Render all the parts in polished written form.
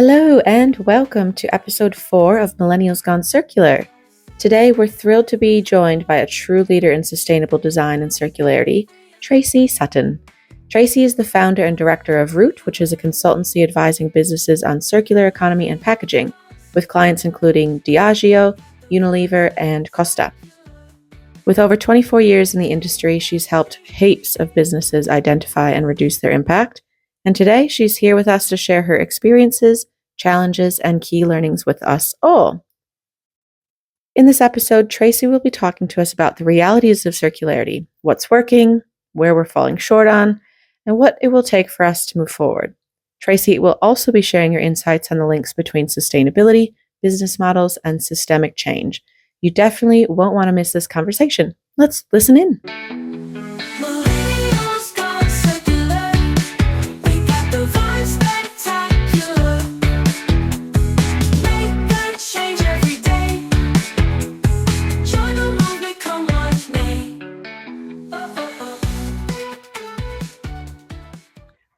Hello and welcome to episode 4 of Millennials Gone Circular. Today we're thrilled to be joined by a true leader in sustainable design and circularity, Tracy Sutton. Tracy is the founder and director of Root, which is a consultancy advising businesses on circular economy and packaging, with clients including Diageo, Unilever and Costa. With over 24 years in the industry, she's helped heaps of businesses identify and reduce their impact. And today she's here with us to share her experiences, challenges, and key learnings with us all. In this episode, Tracy will be talking to us about the realities of circularity, what's working, where we're falling short on, and what it will take for us to move forward. Tracy will also be sharing her insights on the links between sustainability, business models, and systemic change. You definitely won't want to miss this conversation. Let's listen in.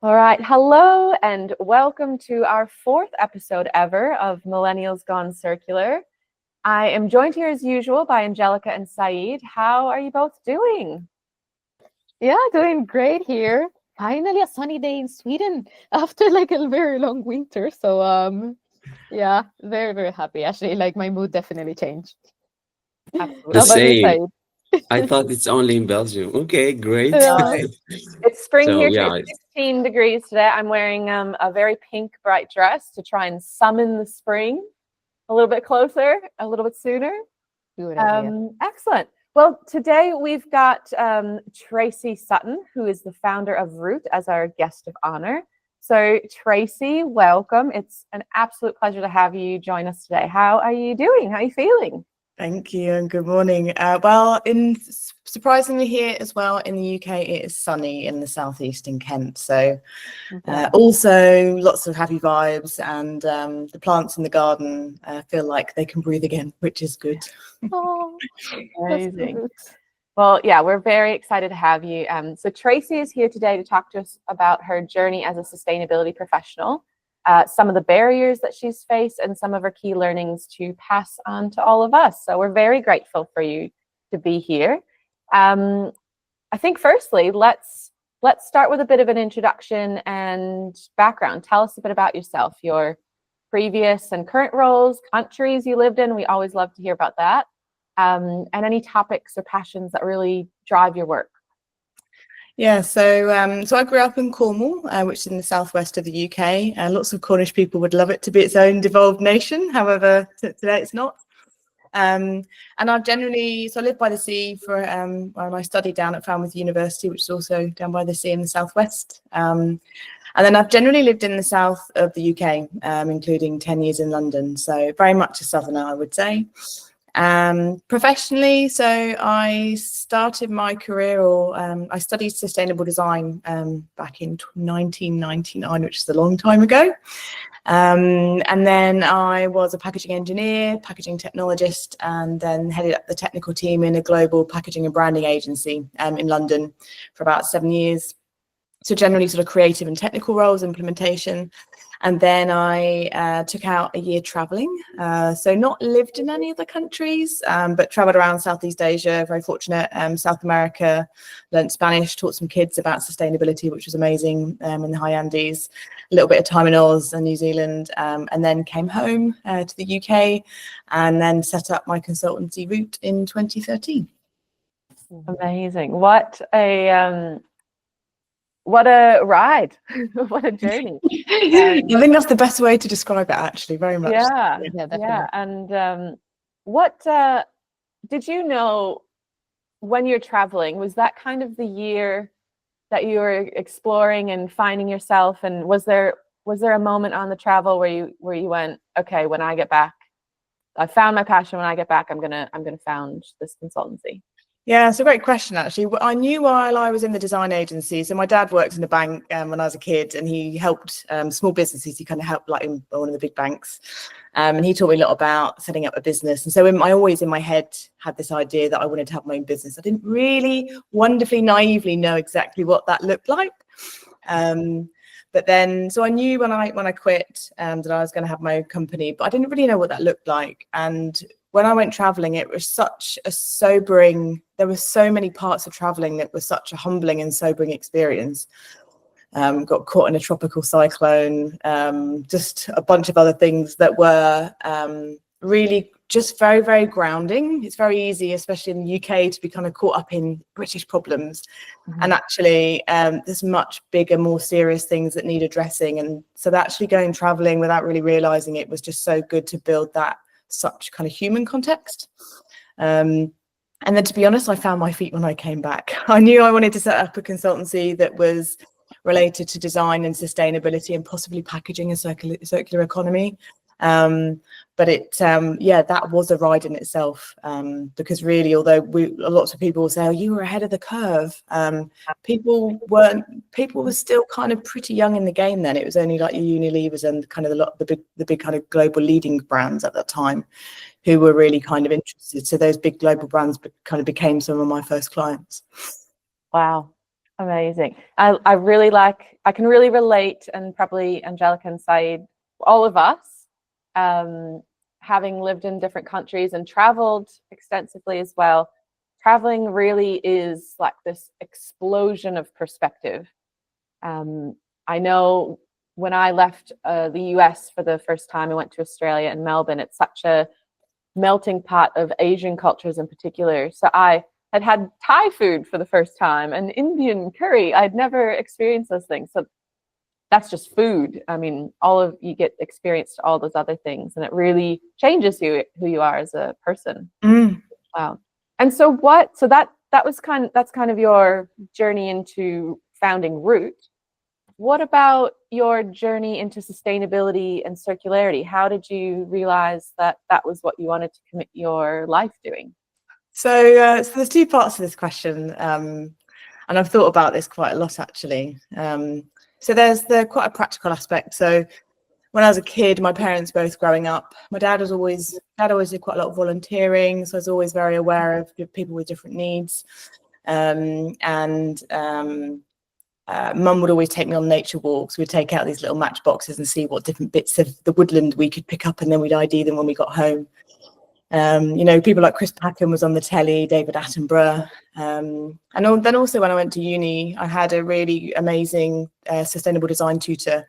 All right, hello and welcome to our 4th episode ever of Millennials Gone Circular. I am joined here as usual by Angelica and Saeed. How are you both doing? Yeah, doing great here. Finally a sunny day in Sweden after like a very long winter. So yeah, very, very happy. Actually, like my mood definitely changed. Absolutely. The How about you, same. Saeed? I thought it's only in Belgium. Okay, great. It's spring So, here. yeah, It's 16 degrees today. I'm wearing a very pink, bright dress to try and summon the spring a little bit closer, a little bit sooner. Good idea. Excellent. Well, today we've got Tracy Sutton, who is the founder of Root, as our guest of honor. So, Tracy, welcome. It's an absolute pleasure to have you join us today. How are you doing? How are you feeling? Thank you and good morning. Surprisingly here as well in the UK, it is sunny in the southeast in Kent. So also lots of happy vibes, and the plants in the garden feel like they can breathe again, which is good. Oh, amazing. Well, yeah, we're very excited to have you. So Tracy is here today to talk to us about her journey as a sustainability professional. Some of the barriers that she's faced and some of her key learnings to pass on to all of us. So we're very grateful for you to be here. I think firstly, let's start with a bit of an introduction and background. Tell us a bit about yourself, your previous and current roles, countries you lived in. We always love to hear about that. And any topics or passions that really drive your work. Yeah, so I grew up in Cornwall, which is in the southwest of the UK. Lots of Cornish people would love it to be its own devolved nation. However, today it's not. And I lived by the sea and I studied down at Falmouth University, which is also down by the sea in the southwest. And then I've generally lived in the south of the UK, including 10 years in London. So very much a southerner, I would say. Professionally, so I started my career, I studied sustainable design back in 1999, which is a long time ago. And then I was a packaging engineer, packaging technologist, and then headed up the technical team in a global packaging and branding agency in London for about 7 years. So generally sort of creative and technical roles, implementation. And then I took out a year traveling. So not lived in any other countries, but traveled around Southeast Asia, very fortunate, South America, learned Spanish, taught some kids about sustainability, which was amazing in the high Andes, a little bit of time in Oz and New Zealand, and then came home to the UK and then set up my consultancy Root in 2013. Amazing. What a ride. What a journey. I think that's the best way to describe it, actually, very much. Yeah, definitely. yeah. And what did you know when you're traveling? Was that kind of the year that you were exploring and finding yourself? And was there a moment on the travel where you went, okay, when I get back, I found my passion. When I get back, I'm gonna found this consultancy? Yeah, it's a great question, actually. I knew while I was in the design agency, so my dad worked in a bank when I was a kid, and he helped small businesses. He kind of helped like in one of the big banks, and he taught me a lot about setting up a business. And so I always in my head had this idea that I wanted to have my own business. I didn't really wonderfully naively know exactly what that looked like. But then, so I knew when I quit that I was going to have my own company, but I didn't really know what that looked like. And when I went traveling, it was such a sobering, there were so many parts of traveling that was such a humbling and sobering experience. Got caught in a tropical cyclone, just a bunch of other things that were really just very, very grounding. It's very easy, especially in the UK, to be kind of caught up in British problems. And actually, there's much bigger, more serious things that need addressing. And so actually going traveling without really realizing it was just so good to build that such kind of human context. And then, to be honest, I found my feet when I came back. I knew I wanted to set up a consultancy that was related to design and sustainability and possibly packaging and circular economy. But that was a ride in itself, because really, although lots of people will say, oh, you were ahead of the curve, people were still kind of pretty young in the game then. It was only like your Unilevers and kind of the big kind of global leading brands at that time who were really kind of interested. So those big global brands kind of became some of my first clients. Wow. Amazing. I can really relate, and probably Angelica and Saeed, all of us, having lived in different countries and traveled extensively as well. Traveling really is like this explosion of perspective. I know when I left the US for the first time, I went to Australia and Melbourne. It's such a melting pot of Asian cultures in particular. So I had Thai food for the first time and Indian curry. I'd never experienced those things. So that's just food. I mean, you get experience to all those other things, and it really changes who you are as a person. Wow. And so that's kind of your journey into founding Root. What about your journey into sustainability and circularity? How did you realize that was what you wanted to commit your life doing? So there's two parts to this question, and I've thought about this quite a lot, actually. So there's quite a practical aspect. So when I was a kid, my parents both growing up, my dad always did quite a lot of volunteering, so I was always very aware of people with different needs. Mum would always take me on nature walks. We'd take out these little matchboxes and see what different bits of the woodland we could pick up, and then we'd ID them when we got home. People like Chris Packham was on the telly, David Attenborough. Then also when I went to uni, I had a really amazing sustainable design tutor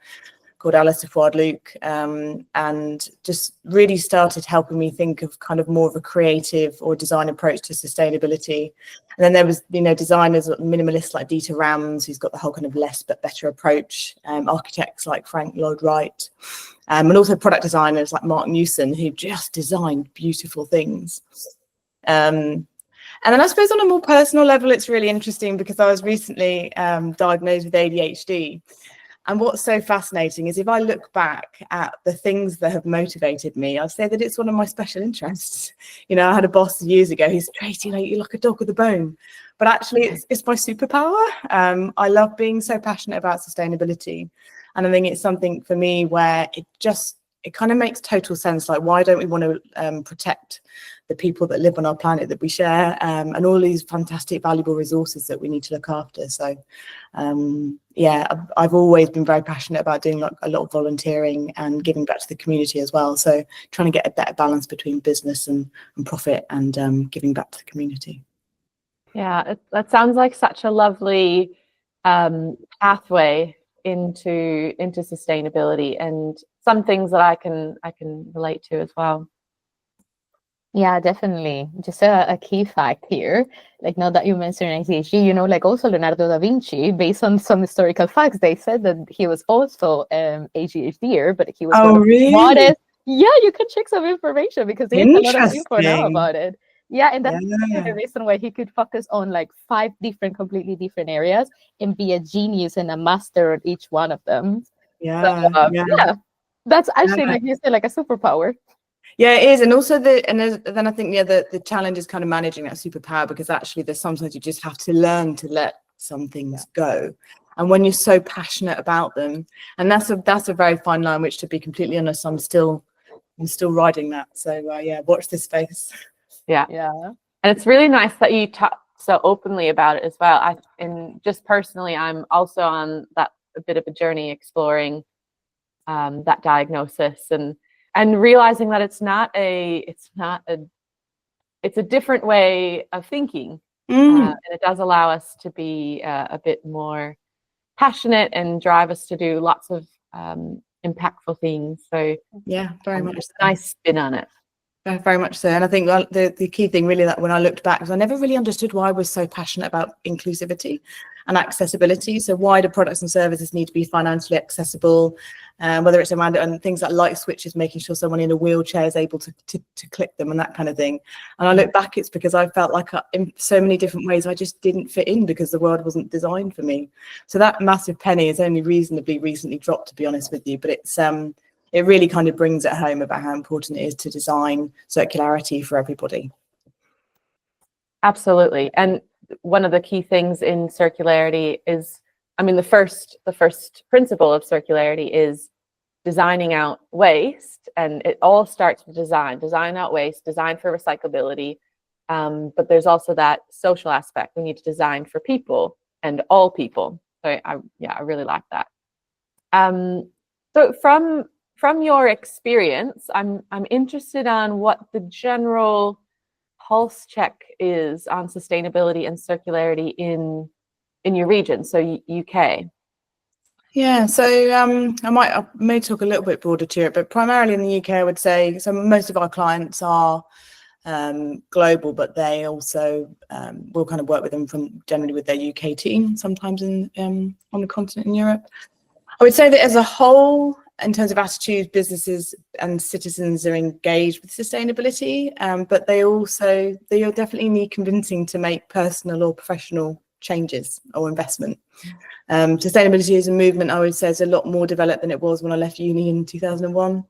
called Alistair Fuad-Luke, and just really started helping me think of kind of more of a creative or design approach to sustainability. And then there was, designers, minimalists like Dieter Rams, who's got the whole kind of less but better approach, architects like Frank Lloyd Wright, and also product designers like Mark Newson, who just designed beautiful things. And then I suppose on a more personal level, it's really interesting because I was recently diagnosed with ADHD. And what's so fascinating is if I look back at the things that have motivated me, I'd say that it's one of my special interests. I had a boss years ago who's, Tracy, you're like a dog with a bone. But actually, it's my superpower. I love being so passionate about sustainability. And I think it's something for me where it kind of makes total sense. Like, why don't we want to protect the people that live on our planet that we share, and all these fantastic, valuable resources that we need to look after? So, I've always been very passionate about doing a lot of volunteering and giving back to the community as well. So trying to get a better balance between business and profit and giving back to the community. Yeah, that sounds like such a lovely pathway into sustainability, and some things that I can relate to as well. Yeah, definitely. Just a key fact here, like now that you mentioned ADHD, like also Leonardo da Vinci, based on some historical facts, they said that he was also ADHDer, but he was one of the smartest. Yeah, you can check some information because there's a lot of info now about it. Yeah, and that's the reason why he could focus on like 5 completely different areas and be a genius and a master at each one of them. Yeah, so, that's actually like you said, like a superpower. Yeah, it is. And also then I think the challenge is kind of managing that superpower, because actually there's sometimes you just have to learn to let some things go. And when you're so passionate about them, and that's a very fine line, which, to be completely honest, I'm still riding that. So watch this space. Yeah. And it's really nice that you talk so openly about it as well. And just personally, I'm also on that a bit of a journey exploring that diagnosis and realizing that it's a different way of thinking, and it does allow us to be a bit more passionate and drive us to do lots of impactful things. So yeah, very much it's so. a nice spin on it. Very much so. And I think the key thing really that when I looked back was I never really understood why I was so passionate about inclusivity and accessibility. So why do products and services need to be financially accessible, whether it's around and things like light switches, making sure someone in a wheelchair is able to click them and that kind of thing. And I look back, it's because I felt like in so many different ways I just didn't fit in because the world wasn't designed for me. So that massive penny is only reasonably recently dropped, to be honest with you, but it really kind of brings it home about how important it is to design circularity for everybody. Absolutely. And one of the key things in circularity is, I mean, the first principle of circularity is designing out waste, and it all starts with design out waste, design for recyclability. But there's also that social aspect. We need to design for people and all people. So I really like that. So from your experience, I'm interested on what the general pulse check is on sustainability and circularity in your region, so UK. Yeah, so I may talk a little bit broader to it, but primarily in the UK, I would say, so most of our clients are global, but they also will kind of work with them generally with their UK team, sometimes on the continent in Europe. I would say that as a whole, in terms of attitudes, businesses and citizens are engaged with sustainability, but they definitely need convincing to make personal or professional changes or investment. Sustainability as a movement, I would say, is a lot more developed than it was when I left uni in 2001.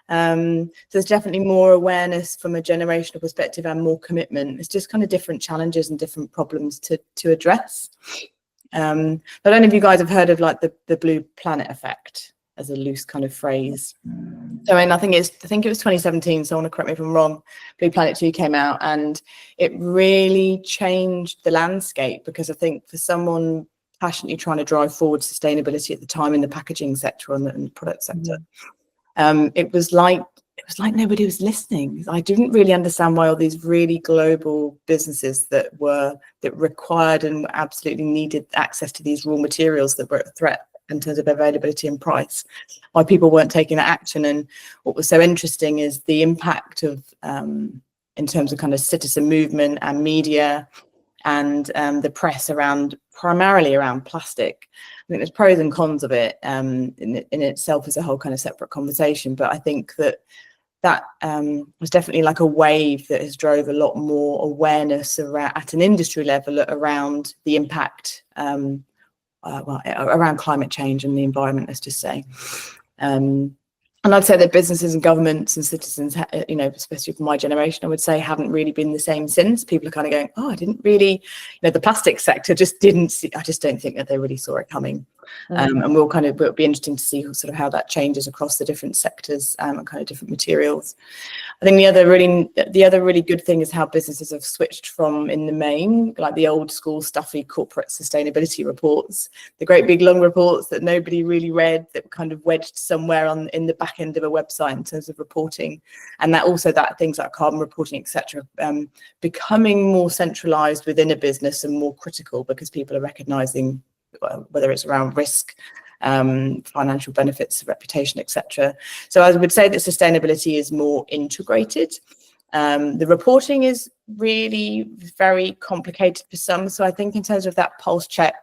So there's definitely more awareness from a generational perspective and more commitment. It's just kind of different challenges and different problems to address. I don't know if you guys have heard of like the blue planet effect as a loose kind of phrase. So I think it was 2017, so I want to correct me if I'm wrong. Blue Planet 2 came out and it really changed the landscape, because I think for someone passionately trying to drive forward sustainability at the time in the packaging sector and the product sector, it was like nobody was listening. I didn't really understand why all these really global businesses that required and absolutely needed access to these raw materials that were a threat in terms of availability and price, why people weren't taking that action. And what was so interesting is the impact of in terms of kind of citizen movement and media and the press primarily around plastic. I think there's pros and cons of it in itself as a whole kind of separate conversation, but I think that was definitely like a wave that has drove a lot more awareness at an industry level around the impact around climate change and the environment, let's just say. And I'd say that businesses and governments and citizens, especially for my generation, I would say, haven't really been the same since. People are kind of going, oh, I didn't really, the plastic sector just didn't see, I just don't think that they really saw it coming. And it'll be interesting to see sort of how that changes across the different sectors and kind of different materials. I think the other really good thing is how businesses have switched from, in the main, like the old school stuffy corporate sustainability reports, the great big long reports that nobody really read, that were kind of wedged somewhere in the back end of a website in terms of reporting, and that things like carbon reporting, etc., becoming more centralized within a business and more critical, because people are recognizing whether it's around risk, financial benefits, reputation, etc. So I would say that sustainability is more integrated. The reporting is really very complicated for some. So I think in terms of that pulse check,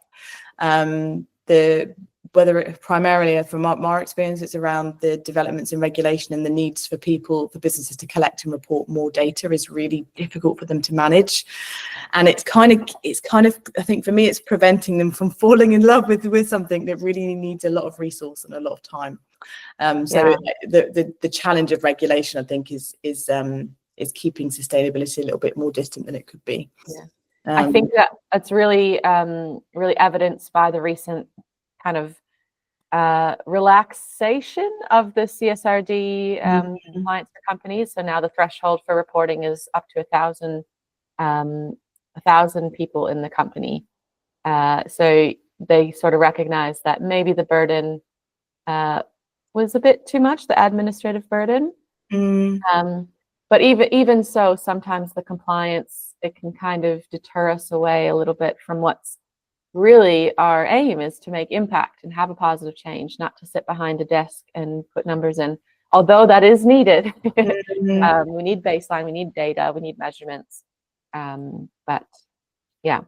whether it primarily from our experience, it's around the developments in regulation and the needs for businesses to collect and report more data is really difficult for them to manage. And it's kind of, I think for me, it's preventing them from falling in love with something that really needs a lot of resource and a lot of time. The challenge of regulation, I think, is keeping sustainability a little bit more distant than it could be. Yeah. I think that's really really evidenced by the recent kind of relaxation of the CSRD compliance for companies. So now the threshold for reporting is up to 1,000 people in the company. So they sort of recognized that maybe the burden was a bit too much, the administrative burden. But even so, sometimes the compliance, it can kind of deter us away a little bit from what's really our aim, is to make impact and have a positive change, not to sit behind a desk and put numbers in, although that is needed. We need baseline, we need data, we need measurements. But yeah.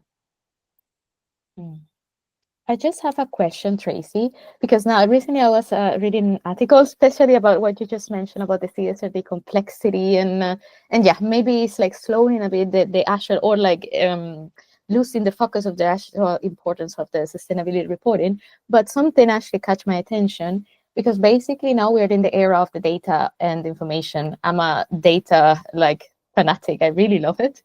I just have a question, Tracy, because now recently I was reading articles, especially about what you just mentioned about the CSRD complexity, and yeah, maybe it's like slowing a bit the actual, or like losing the focus of the actual importance of the sustainability reporting. But something actually caught my attention, because basically now we're in the era of the data and information. I'm a data fanatic. I really love it.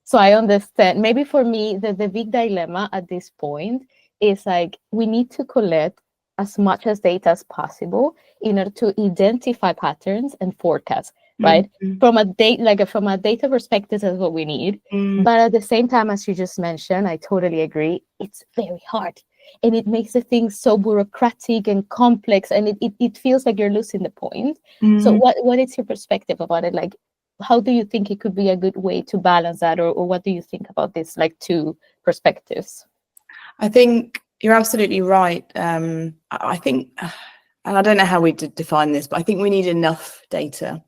So I understand. Maybe for me, the big dilemma at this point is like, we need to collect as much as data as possible in order to identify patterns and forecasts, right? From a data perspective, that's what we need. But at the same time, as you just mentioned, I totally agree, it's very hard. And it makes the things so bureaucratic and complex, and it feels like you're losing the point. So what is your perspective about it? Like, how do you think it could be a good way to balance that, or what do you think about this, like, two perspectives? I think you're absolutely right. I think, and I don't know how we define this, but I think we need enough data,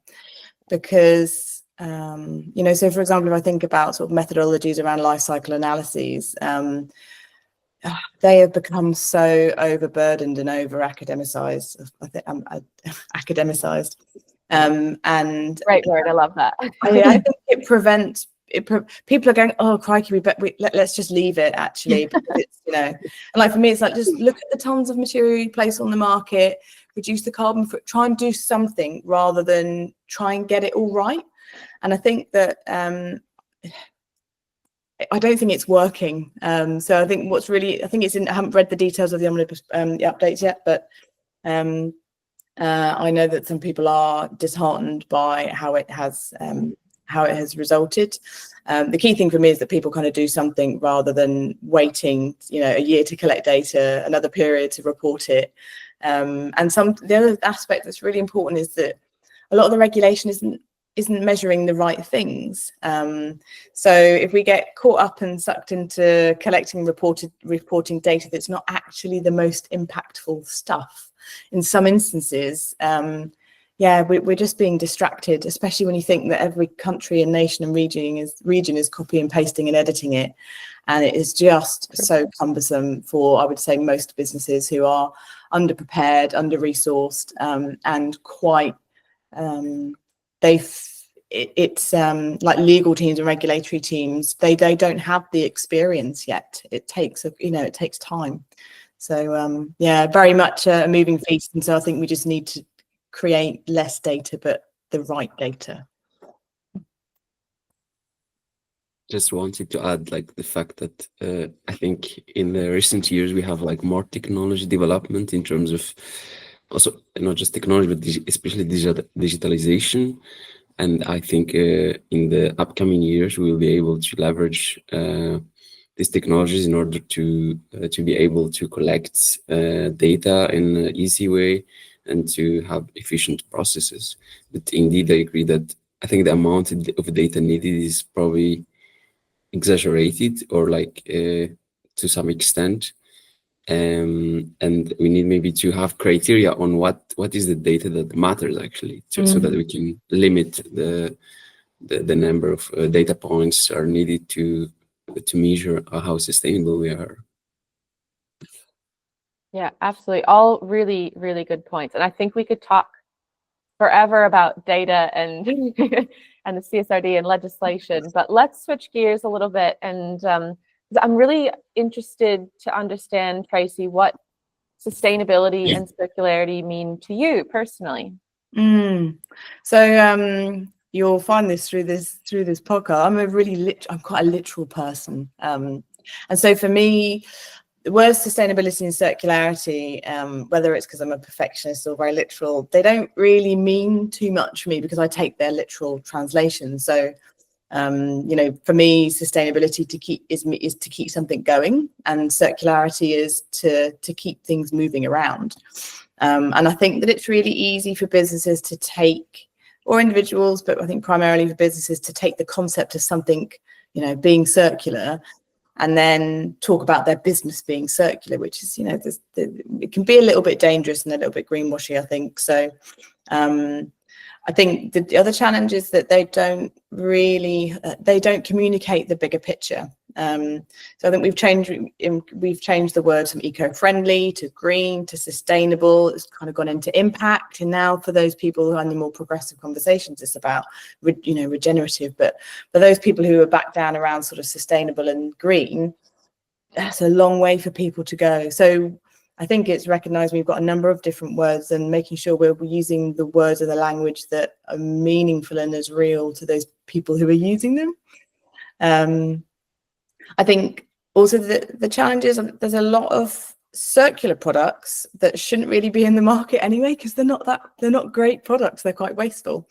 because, so for example, if I think about sort of methodologies around life cycle analyses, they have become so overburdened and over academicized. Academicized. And Great word, I love that. I think it prevents people are going, oh crikey, let's just leave it, actually, because it's, and like for me, it's like, just look at the tons of material you place on the market, reduce the carbon footprint, try and do something rather than try and get it all right. And I think that I don't think it's working. So I think I haven't read the details of the omnibus updates yet, but I know that some people are disheartened by how it has resulted. The key thing for me is that people kind of do something rather than waiting, a year to collect data, another period to report it. And the other aspect that's really important is that a lot of the regulation isn't measuring the right things. So if we get caught up and sucked into collecting reporting data that's not actually the most impactful stuff, in some instances, we're just being distracted, especially when you think that every country and nation and region is copy and pasting and editing it. And it is just so cumbersome for, I would say, most businesses who are underprepared, under-resourced, and quite, it's like legal teams and regulatory teams, they don't have the experience yet. It takes time. So very much a moving feast. And so I think we just need to create less data, but the right data. Just wanted to add the fact that I think in the recent years we have more technology development in terms of also not just technology, but especially digitalization. And I think in the upcoming years we will be able to leverage these technologies in order to be able to collect data in an easy way and to have efficient processes. But indeed, I agree that I think the amount of data needed is probably exaggerated, or to some extent. And we need maybe to have criteria on what is the data that matters actually, so that we can limit the number of data points are needed to measure how sustainable we are. Yeah, absolutely. All really, really good points. And I think we could talk forever about data and and the CSRD and legislation, but let's switch gears a little bit. And I'm really interested to understand, Tracy, what sustainability and circularity mean to you personally. So you'll find this through this podcast. I'm quite a literal person, and so for me, the words sustainability and circularity, whether it's because I'm a perfectionist or very literal, they don't really mean too much for me because I take their literal translation. So For me, sustainability is to keep something going, and circularity is to keep things moving around. And I think that it's really easy for businesses to take, or individuals, but I think primarily for businesses to take the concept of something, being circular, and then talk about their business being circular, which is, it can be a little bit dangerous and a little bit greenwashy, I think. So I think the other challenge is that they don't communicate the bigger picture. So I think we've changed the words from eco-friendly to green to sustainable. It's kind of gone into impact, and now for those people who are in the more progressive conversations, it's about regenerative. But for those people who are back down around sort of sustainable and green, that's a long way for people to go. So I think it's recognised we've got a number of different words, and making sure we're using the words of the language that are meaningful and as real to those people who are using them. I think also the challenge is there's a lot of circular products that shouldn't really be in the market anyway, because they're not great products. They're quite wasteful.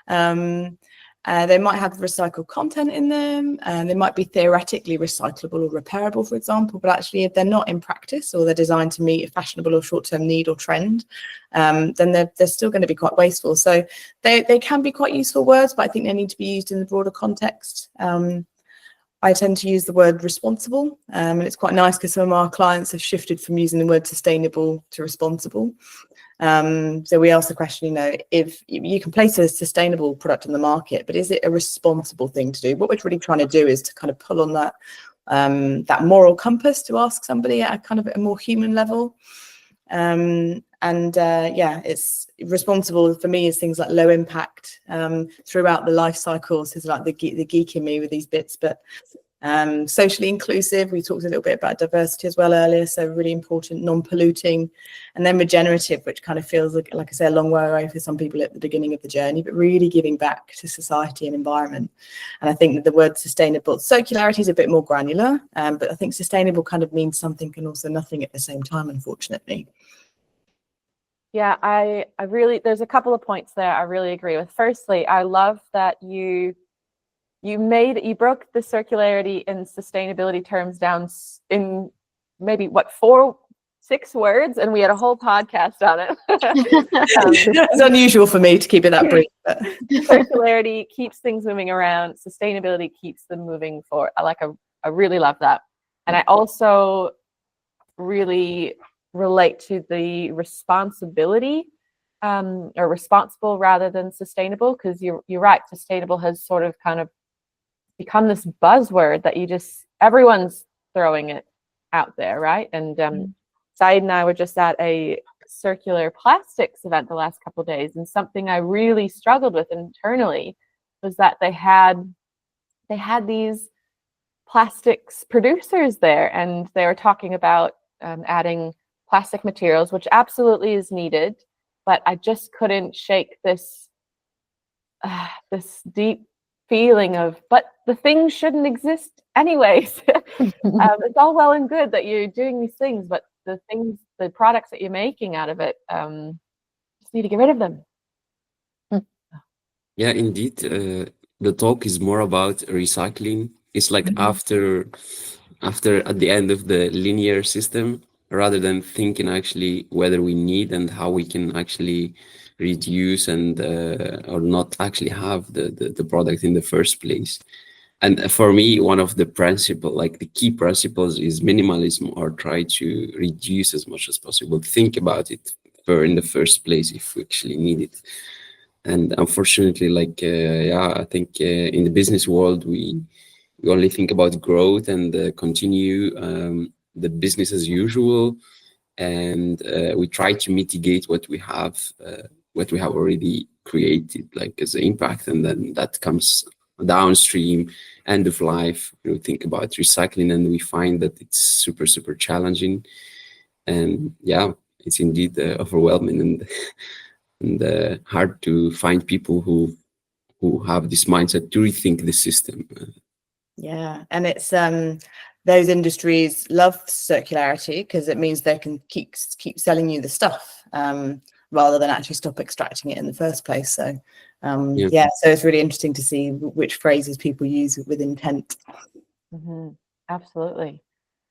They might have recycled content in them, and they might be theoretically recyclable or repairable, for example, but actually if they're not in practice, or they're designed to meet a fashionable or short-term need or trend, then they're still going to be quite wasteful. So they can be quite useful words, but I think they need to be used in the broader context. I tend to use the word responsible, and it's quite nice because some of our clients have shifted from using the word sustainable to responsible. So we ask the question, if you can place a sustainable product in the market, but is it a responsible thing to do? What we're really trying to do is to kind of pull on that moral compass to ask somebody at a kind of a more human level. It's responsible for me is things like low impact throughout the life cycle. So it's like the geek in me with these bits, but socially inclusive. We talked a little bit about diversity as well earlier, so really important, non-polluting, and then regenerative, which kind of feels like I say, a long way away for some people at the beginning of the journey, but really giving back to society and environment. And I think that the word sustainable, circularity is a bit more granular, but I think sustainable kind of means something and also nothing at the same time, unfortunately. Yeah, I really, there's a couple of points there I really agree with. Firstly, I love that you broke the circularity and sustainability terms down in maybe 6 words, and we had a whole podcast on it. It's unusual for me to keep it that brief. But. Circularity keeps things moving around. Sustainability keeps them moving forward. I really love that, and I also really relate to the responsibility, or responsible rather than sustainable, because you're right. Sustainable has sort of kind of become this buzzword that everyone's throwing it out there, right? And Saeed and I were just at a circular plastics event the last couple of days, and something I really struggled with internally was that they had these plastics producers there, and they were talking about adding plastic materials, which absolutely is needed, but I just couldn't shake this deep feeling of, but the things shouldn't exist anyways. It's all well and good that you're doing these things, but the products that you're making out of it, just need to get rid of them. Yeah, indeed. The talk is more about recycling. It's like after at the end of the linear system, rather than thinking actually whether we need and how we can actually reduce and or not actually have the product in the first place. And for me, one of the the key principles is minimalism, or try to reduce as much as possible. Think about it in the first place if we actually need it. And unfortunately, I think in the business world, we only think about growth and continue the business as usual, and we try to mitigate what we have already created, like as an impact, and then that comes downstream, end of life. We think about recycling, and we find that it's super challenging, and it's indeed overwhelming and hard to find people who have this mindset to rethink the system. Yeah, and it's those industries love circularity because it means they can keep selling you the stuff rather than actually stop extracting it in the first place. So Yeah. so it's really interesting to see which phrases people use with intent. Absolutely.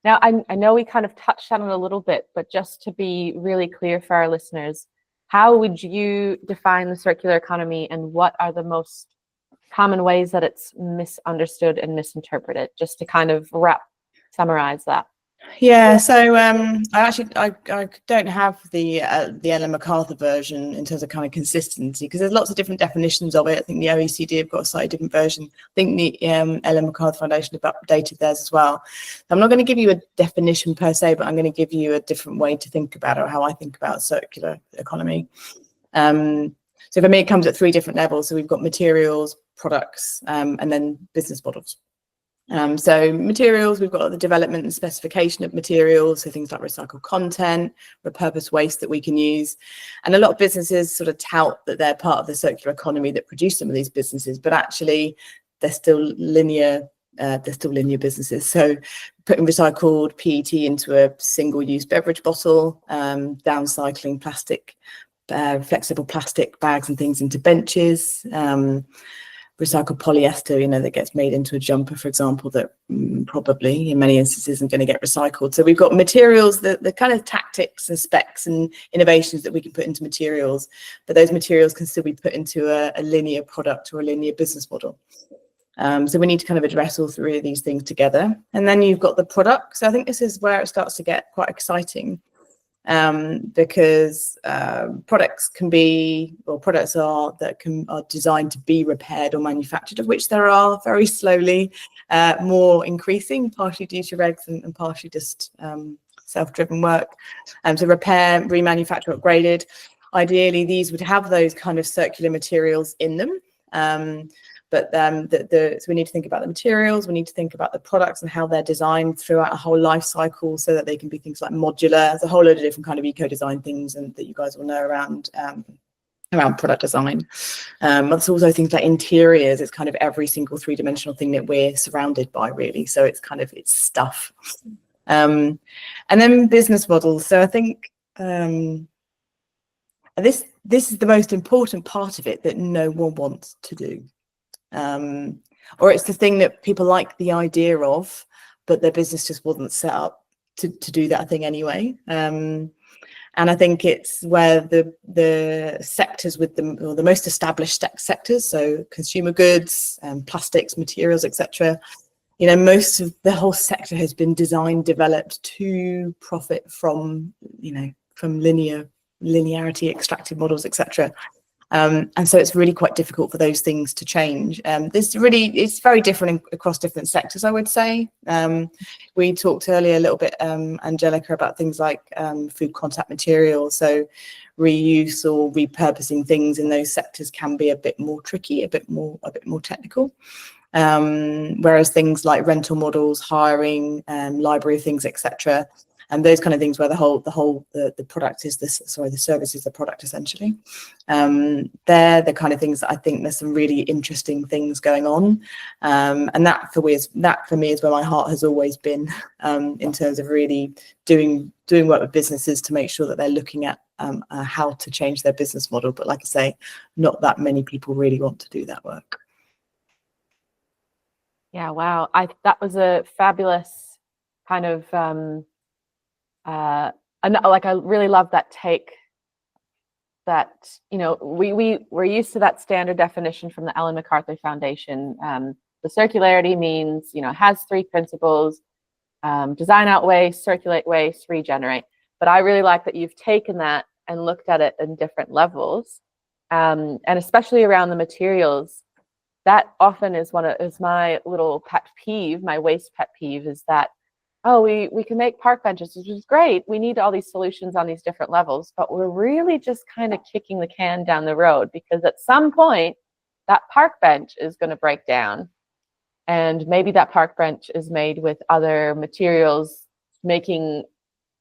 Now, I know we kind of touched on it a little bit, but just to be really clear for our listeners, how would you define the circular economy, and what are the most common ways that it's misunderstood and misinterpreted? Just to kind of summarize that. Yeah, so I don't have the Ellen MacArthur version in terms of kind of consistency, because there's lots of different definitions of it. I think the OECD have got a slightly different version. I think the Ellen MacArthur Foundation have updated theirs as well. I'm not going to give you a definition per se, but I'm going to give you a different way to think about it, or how I think about circular economy. So for me, it comes at 3 different levels. So we've got materials, products, and then business models. So materials, we've got the development and specification of materials, so things like recycled content, repurposed waste that we can use. And a lot of businesses sort of tout that they're part of the circular economy that produce some of these businesses, but actually they're still linear. Businesses. So putting recycled PET into a single-use beverage bottle, downcycling plastic, flexible plastic bags and things into benches, recycled polyester, that gets made into a jumper, for example, that probably in many instances isn't going to get recycled. So we've got materials, the kind of tactics and specs and innovations that we can put into materials, but those materials can still be put into a linear product or a linear business model. So we need to kind of address all 3 of these things together. And then you've got the product. So I think this is where it starts to get quite exciting. Because products are designed to be repaired or manufactured, of which there are very slowly more increasing, partially due to regs and partially just self-driven work. So repair, remanufacture, upgraded. Ideally, these would have those kind of circular materials in them. So we need to think about the materials, we need to think about the products and how they're designed throughout a whole life cycle, so that they can be things like modular. There's a whole load of different kind of eco-design things and that you guys will know around product design. It's also things like interiors. It's kind of every single 3-dimensional thing that we're surrounded by, really. So it's stuff. And then business models. So I think this is the most important part of it that no one wants to do. Or it's the thing that people like the idea of, but their business just wasn't set up to do that thing anyway. And I think it's where the sectors with the most established sectors, so consumer goods, plastics, materials, etc. Most of the whole sector has been designed, developed to profit from linearity, extractive models, etc. And so it's really quite difficult for those things to change. It's very different across different sectors, I would say. We talked earlier a little bit, Angelica, about things like food contact materials. So reuse or repurposing things in those sectors can be a bit more tricky, a bit more technical. Whereas things like rental models, hiring, library things, etc. And those kind of things where the product is the service is the product, essentially. They're the kind of things that I think there's some really interesting things going on. And that for me is where my heart has always been, in terms of really doing work with businesses to make sure that they're looking at how to change their business model. But like I say, not that many people really want to do that work. Yeah, wow. That was a fabulous kind of I really love that take, that we're used to that standard definition from the Ellen MacArthur Foundation. The circularity means it has 3 principles: design out waste, circulate waste, regenerate. But I really like that you've taken that and looked at it in different levels, and especially around the materials. That often is my little pet peeve, my waste pet peeve, is that, oh, we can make park benches, which is great. We need all these solutions on these different levels, but we're really just kind of kicking the can down the road, because at some point that park bench is going to break down, and maybe that park bench is made with other materials, making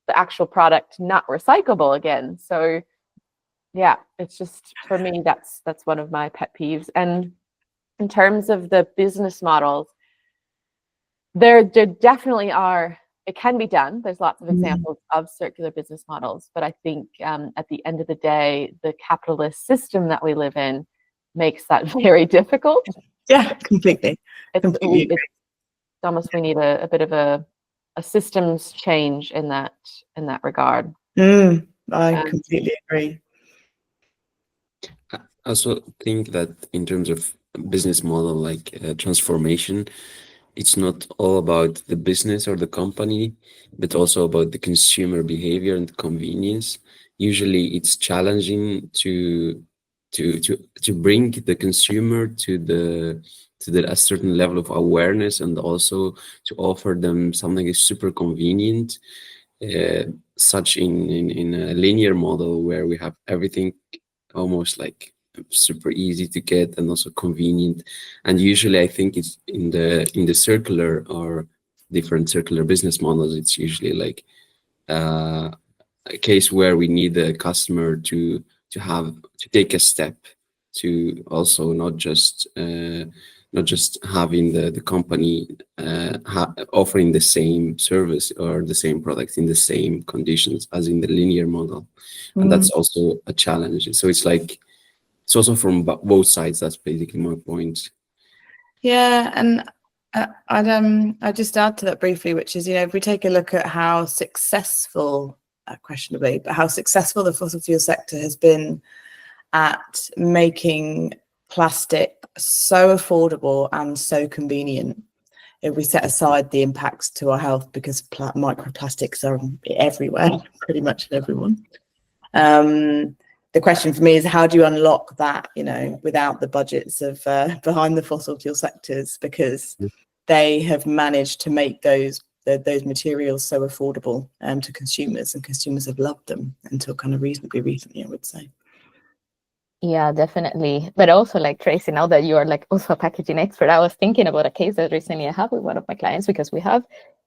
the actual product not recyclable again. So yeah, it's just, for me, that's one of my pet peeves. And in terms of the business models, there definitely are it can be done. There's lots of examples of circular business models, but I think at the end of the day, the capitalist system that we live in makes that very difficult. Yeah, completely. It's almost we need a bit of a systems change in that regard. I completely agree. I also think that in terms of business model, like transformation, it's not all about the business or the company, but also about the consumer behavior and convenience. Usually, it's challenging to bring the consumer to a certain level of awareness, and also to offer them something is super convenient. Such in a linear model where we have everything almost like super easy to get and also convenient. And usually I think it's in the circular or different circular business models, it's usually like a case where we need the customer to take a step to also not just having the company offering the same service or the same product in the same conditions as in the linear model. And that's also a challenge. So it's like, it's also from both sides. That's basically my point. Yeah, and I'd just add to that briefly, which is, if we take a look at how successful, questionably, but how successful the fossil fuel sector has been at making plastic so affordable and so convenient, if we set aside the impacts to our health, because microplastics are everywhere, pretty much in everyone. The question for me is, how do you unlock that, without the budgets of behind the fossil fuel sectors, because they have managed to make those materials so affordable to consumers, and consumers have loved them until kind of reasonably recently, I would say. Yeah, definitely. But also, like, Tracy, now that you are like also a packaging expert, I was thinking about a case that recently I have with one of my clients, because we have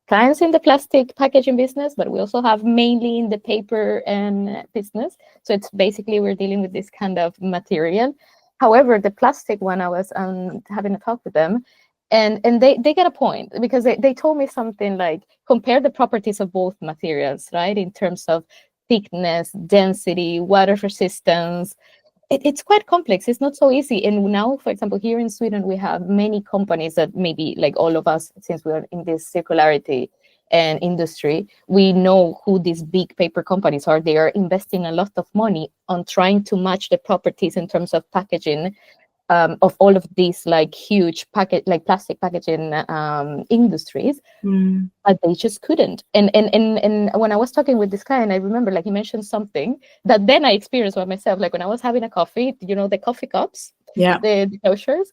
clients in the plastic packaging business, but we also have mainly in the paper and business. So it's basically we're dealing with this kind of material. However, the plastic one, I was having a talk with them, and they get a point, because they told me something like, compare the properties of both materials, right, in terms of thickness, density, water resistance. It's quite complex. It's not so easy. And now, for example, here in Sweden, we have many companies that maybe, like all of us, since we're in this circularity and industry, we know who these big paper companies are. They are investing a lot of money on trying to match the properties in terms of packaging of all of these like huge plastic packaging industries, but they just couldn't. And when I was talking with this guy, and I remember, like, he mentioned something that then I experienced by myself, like when I was having a coffee, the coffee cups, the closures,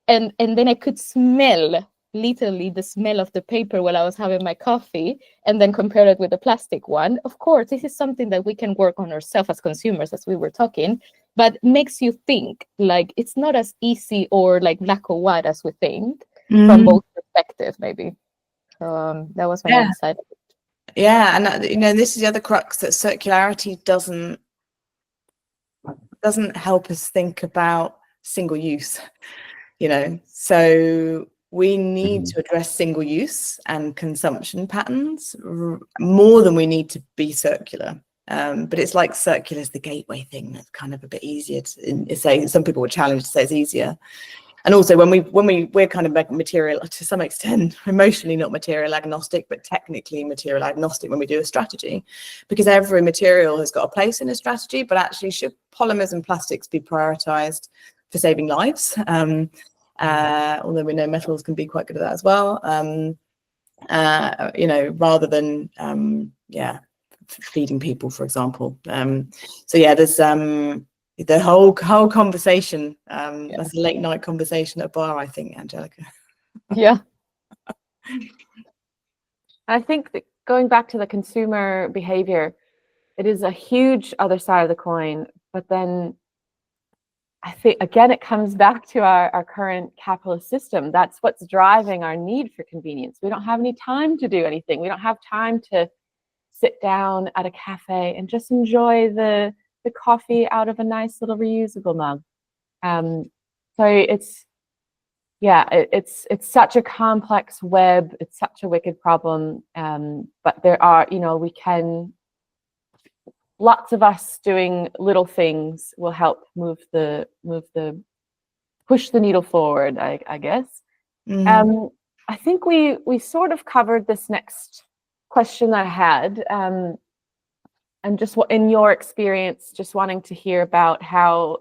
and then I could smell literally the smell of the paper while I was having my coffee, and then compare it with the plastic one. Of course, this is something that we can work on ourselves as consumers, as we were talking, but makes you think, like, it's not as easy or like black or white as we think from both perspectives, maybe. So that was my insight. Yeah, and this is the other crux, that circularity doesn't help us think about single use. So we need to address single use and consumption patterns more than we need to be circular. But it's like circular is the gateway thing that's kind of a bit easier to say. Some people would challenge to say it's easier. And also when we're kind of material, to some extent, emotionally not material agnostic, but technically material agnostic when we do a strategy, because every material has got a place in a strategy. But actually, should polymers and plastics be prioritized for saving lives? Although we know metals can be quite good at that as well. Rather than feeding people, for example. There's the whole conversation. That's a late night conversation at a bar, I think, Angelica. Yeah. I think that going back to the consumer behavior, it is a huge other side of the coin. But then I think, again, it comes back to our current capitalist system. That's what's driving our need for convenience. We don't have any time to do anything. We don't have time to sit down at a cafe and just enjoy the coffee out of a nice little reusable mug. So it's it's such a complex web. It's such a wicked problem. But there are, lots of us doing little things will help push the needle forward, I guess. I think we sort of covered this next question I had, and just what, in your experience, just wanting to hear about how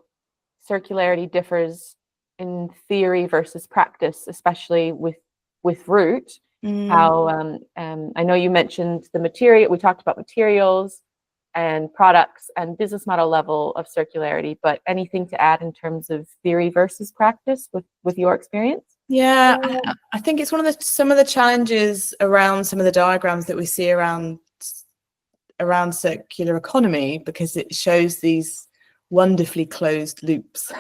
circularity differs in theory versus practice, especially with Root. How I know you mentioned the material. We talked about materials and products and business model level of circularity, but anything to add in terms of theory versus practice with your experience? Yeah, I think it's some of the challenges around some of the diagrams that we see around circular economy, because it shows these wonderfully closed loops.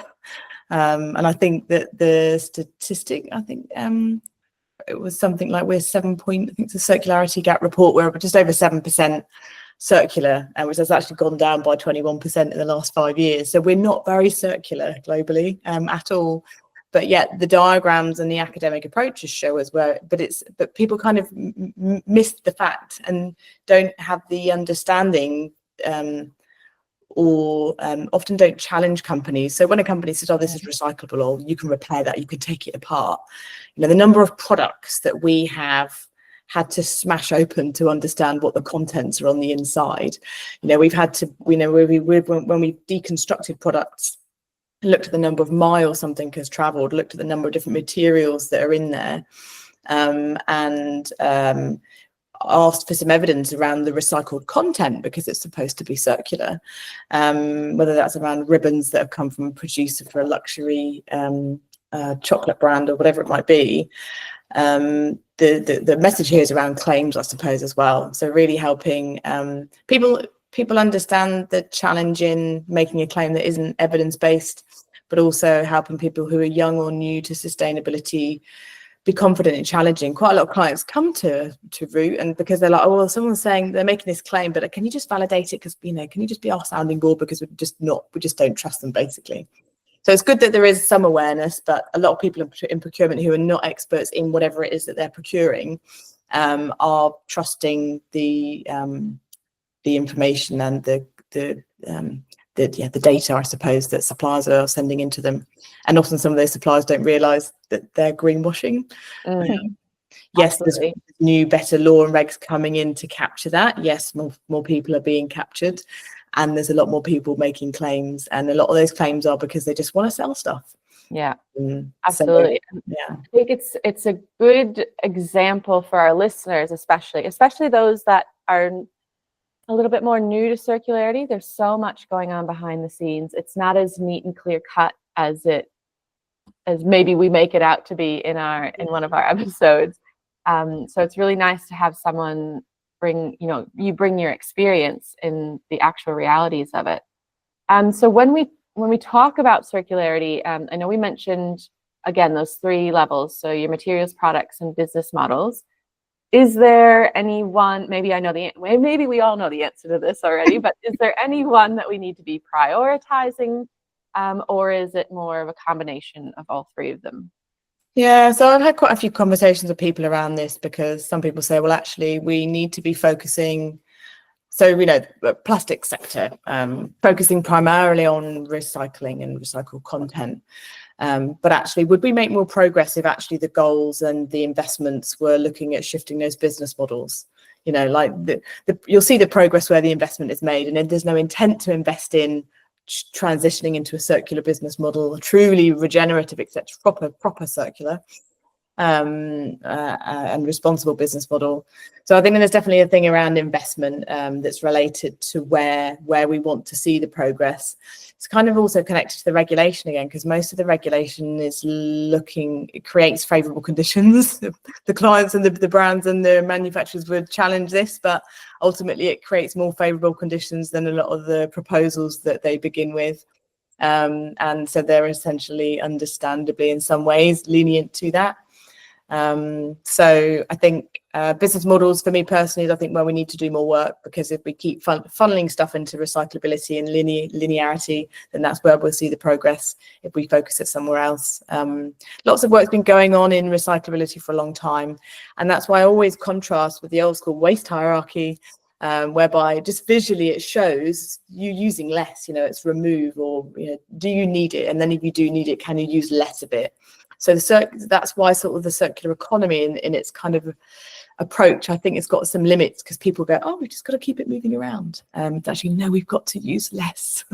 And I think that the statistic, it was something like we're 7 point, I think it's a circularity gap report, we're just over 7% circular, which has actually gone down by 21% in the last 5 years. So we're not very circular globally at all. But yet the diagrams and the academic approaches show us where, but people kind of miss the fact and don't have the understanding, or often don't challenge companies. So when a company says, oh, this is recyclable, or you can repair that, you can take it apart, the number of products that we have had to smash open to understand what the contents are on the inside. We've had to, when we deconstructed products, looked at the number of miles something has traveled, looked at the number of different materials that are in there, and asked for some evidence around the recycled content, because it's supposed to be circular, whether that's around ribbons that have come from a producer for a luxury chocolate brand or whatever it might be. The message here is around claims, I suppose, as well. So really helping people understand the challenge in making a claim that isn't evidence-based, but also helping people who are young or new to sustainability be confident in challenging. Quite a lot of clients come to Root, and because they're like, oh, well, someone's saying they're making this claim, but can you just validate it? Because, can you just be our sounding board? Because we just don't trust them, basically. So it's good that there is some awareness, but a lot of people in procurement who are not experts in whatever it is that they're procuring are trusting the information and the data, I suppose, that suppliers are sending into them. And often some of those suppliers don't realise that they're greenwashing. Yes, Absolutely. there's new, better law and regs coming in to capture that. Yes, more people are being captured, and there's a lot more people making claims, and a lot of those claims are because they just want to sell stuff. Yeah, absolutely. So, yeah, I think it's a good example for our listeners, especially those that are a little bit more new to circularity. There's so much going on behind the scenes. It's not as neat and clear cut as maybe we make it out to be in one of our episodes. So it's really nice to have someone bring your experience in the actual realities of it. So when we talk about circularity, I know we mentioned, again, those 3 levels. So your materials, products, and business models. Is there any one, maybe we all know the answer to this already, but is there any one that we need to be prioritizing, or is it more of a combination of all 3 of them? Yeah, so I've had quite a few conversations with people around this, because some people say, well, actually, we need to be focusing. So, the plastic sector, focusing primarily on recycling and recycled content. But actually, would we make more progress if actually the goals and the investments were looking at shifting those business models? Like you'll see the progress where the investment is made, and if there's no intent to invest in transitioning into a circular business model, truly regenerative, etc., proper circular and responsible business model. So I think there's definitely a thing around investment that's related to where we want to see the progress. It's kind of also connected to the regulation again, because most of the regulation it creates favourable conditions. The clients and the brands and the manufacturers would challenge this, but ultimately it creates more favourable conditions than a lot of the proposals that they begin with. And so they're essentially, understandably, in some ways lenient to that. So I think business models, for me personally, I think where we need to do more work, because if we keep funneling stuff into recyclability and linearity, then that's where we'll see the progress if we focus it somewhere else. Lots of work's been going on in recyclability for a long time, and that's why I always contrast with the old school waste hierarchy, whereby just visually it shows you using less, it's remove, or do you need it, and then if you do need it, can you use less of it? So that's why sort of the circular economy in its kind of approach, I think it's got some limits, because people go, oh, we've just got to keep it moving around. Actually, no, we've got to use less.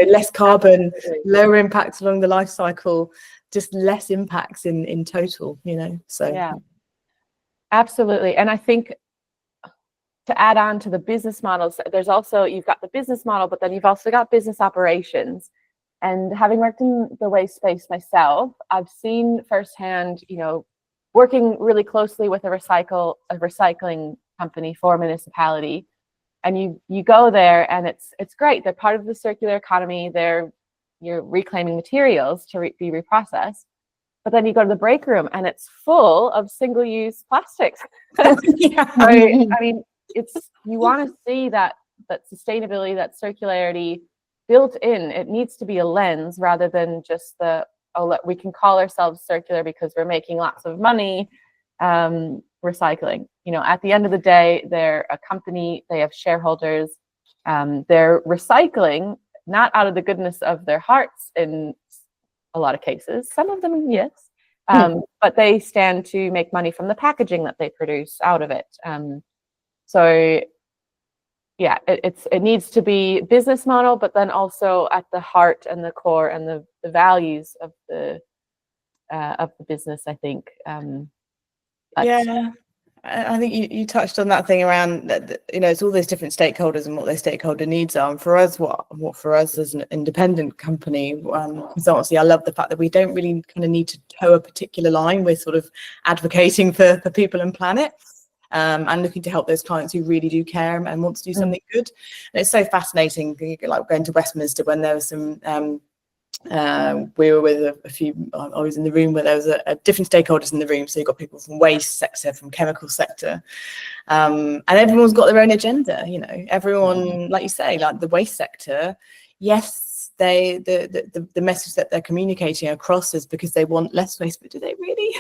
Less carbon, lower impacts along the life cycle, just less impacts in total, so. Yeah, absolutely. And I think to add on to the business models, there's also, you've got the business model, but then you've also got business operations. And having worked in the waste space myself, I've seen firsthand, working really closely with a recycling company for a municipality, and you go there and it's great. They're part of the circular economy. You're reclaiming materials to be reprocessed, but then you go to the break room and it's full of single-use plastics. Yeah. I mean, you want to see that sustainability, that circularity built in. It needs to be a lens rather than just we can call ourselves circular because we're making lots of money recycling. At the end of the day, they're a company, they have shareholders, they're recycling not out of the goodness of their hearts in a lot of cases, some of them, yes, but they stand to make money from the packaging that they produce out of it. So yeah, it needs to be business model, but then also at the heart and the core and the values of the business, I think. Yeah, I think you touched on that thing around that, it's all those different stakeholders and what their stakeholder needs are. And for us, what for us as an independent company, consultancy, I love the fact that we don't really kind of need to toe a particular line. We're sort of advocating for people and planet. And looking to help those clients who really do care and want to do something good. And it's so fascinating, like going to Westminster when there was some, we were with a few, I was in the room where there was a different stakeholders in the room. So you've got people from waste sector, from chemical sector, and everyone's got their own agenda, everyone, like you say, like the waste sector, yes, the message that they're communicating across is because they want less waste, but do they really?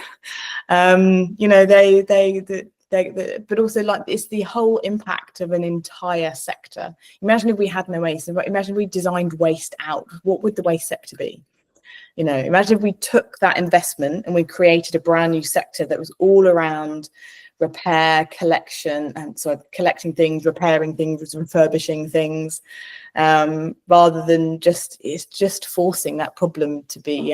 But also, like, it's the whole impact of an entire sector. Imagine if we had no waste. Imagine we designed waste out. What would the waste sector be? Imagine if we took that investment and we created a brand new sector that was all around repair, collection, and so collecting things, repairing things, refurbishing things, rather than just forcing that problem to be.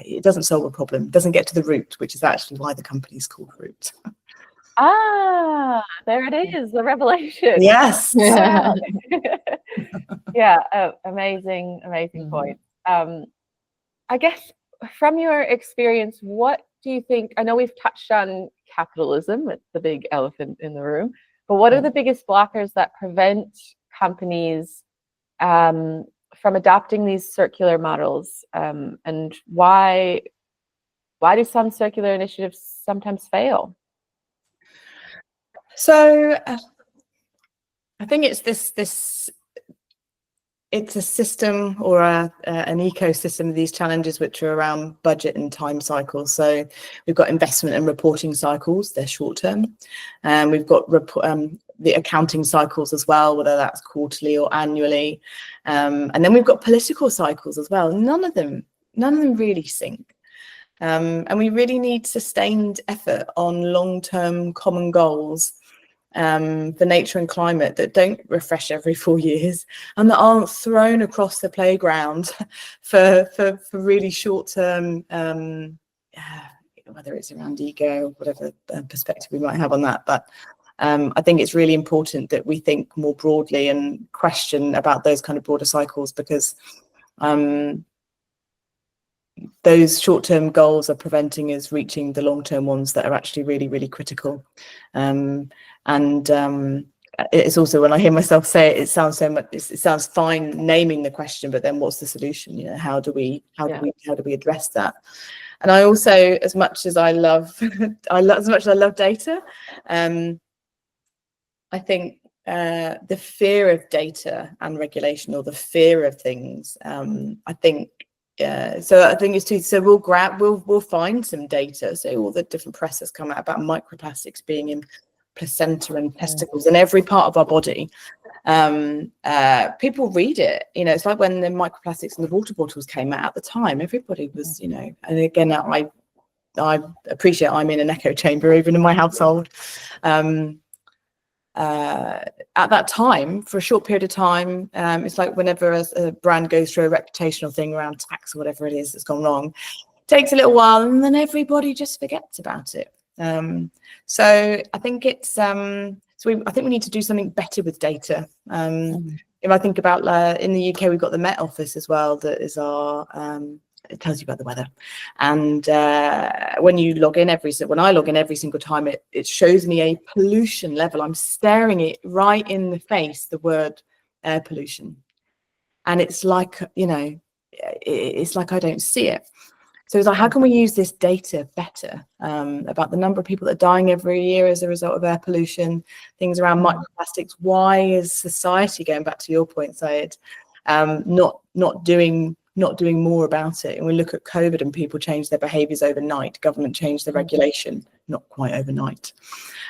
It doesn't solve a problem. It doesn't get to the root, which is actually why the company's called Root. Ah, there it is, the revelation. Yes. Wow. Yeah, amazing point. I guess from your experience, what do you think? I know we've touched on capitalism, it's the big elephant in the room, but what are the biggest blockers that prevent companies from adopting these circular models, and why do some circular initiatives sometimes fail? So I think it's it's a system or an ecosystem of these challenges which are around budget and time cycles. So we've got investment and reporting cycles, they're short term, and we've got the accounting cycles as well, whether that's quarterly or annually, and then we've got political cycles as well. None of them really sync. And we really need sustained effort on long-term common goals for nature and climate that don't refresh every 4 years and that aren't thrown across the playground for really short-term, whether it's around ego or whatever perspective we might have on that. But I think it's really important that we think more broadly and question about those kind of broader cycles, because those short-term goals are preventing us reaching the long-term ones that are actually really, really critical. It's also, when I hear myself say it, it sounds fine naming the question, but then what's the solution? How do we address that? And I also, as much as I love, as much as I love data, I think the fear of data and regulation, or the fear of things, I think. So I think it's too. So we'll find some data. So all the different press has come out about microplastics being in placenta and testicles and every part of our body. People read it. It's like when the microplastics in the water bottles came out at the time. Everybody was, and again, I appreciate I'm in an echo chamber even in my household. At that time, for a short period of time, it's like whenever a brand goes through a reputational thing around tax or whatever it is that's gone wrong, it takes a little while and then everybody just forgets about it. So I think it's I think we need to do something better with data. If I think about in the UK, we've got the Met Office as well, that is our it tells you about the weather. And when I log in every single time, it shows me a pollution level. I'm staring it right in the face, the word air pollution. And it's like, it's like I don't see it. So it's like, how can we use this data better about the number of people that are dying every year as a result of air pollution, things around microplastics? Why is society, going back to your point, Syed, not doing more about it? And we look at COVID and people change their behaviours overnight. Government changed the regulation, not quite overnight,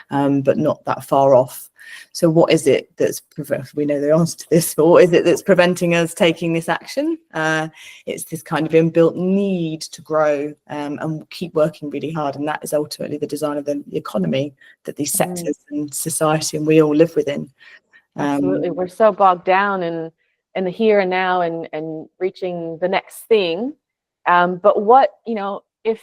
but not that far off. So what is it that's we know the answer to this, but what is it that's preventing us taking this action? It's this kind of inbuilt need to grow and keep working really hard, and that is ultimately the design of the economy that these sectors and society and we all live within. Absolutely, we're so bogged down in the here and now and reaching the next thing. But what, if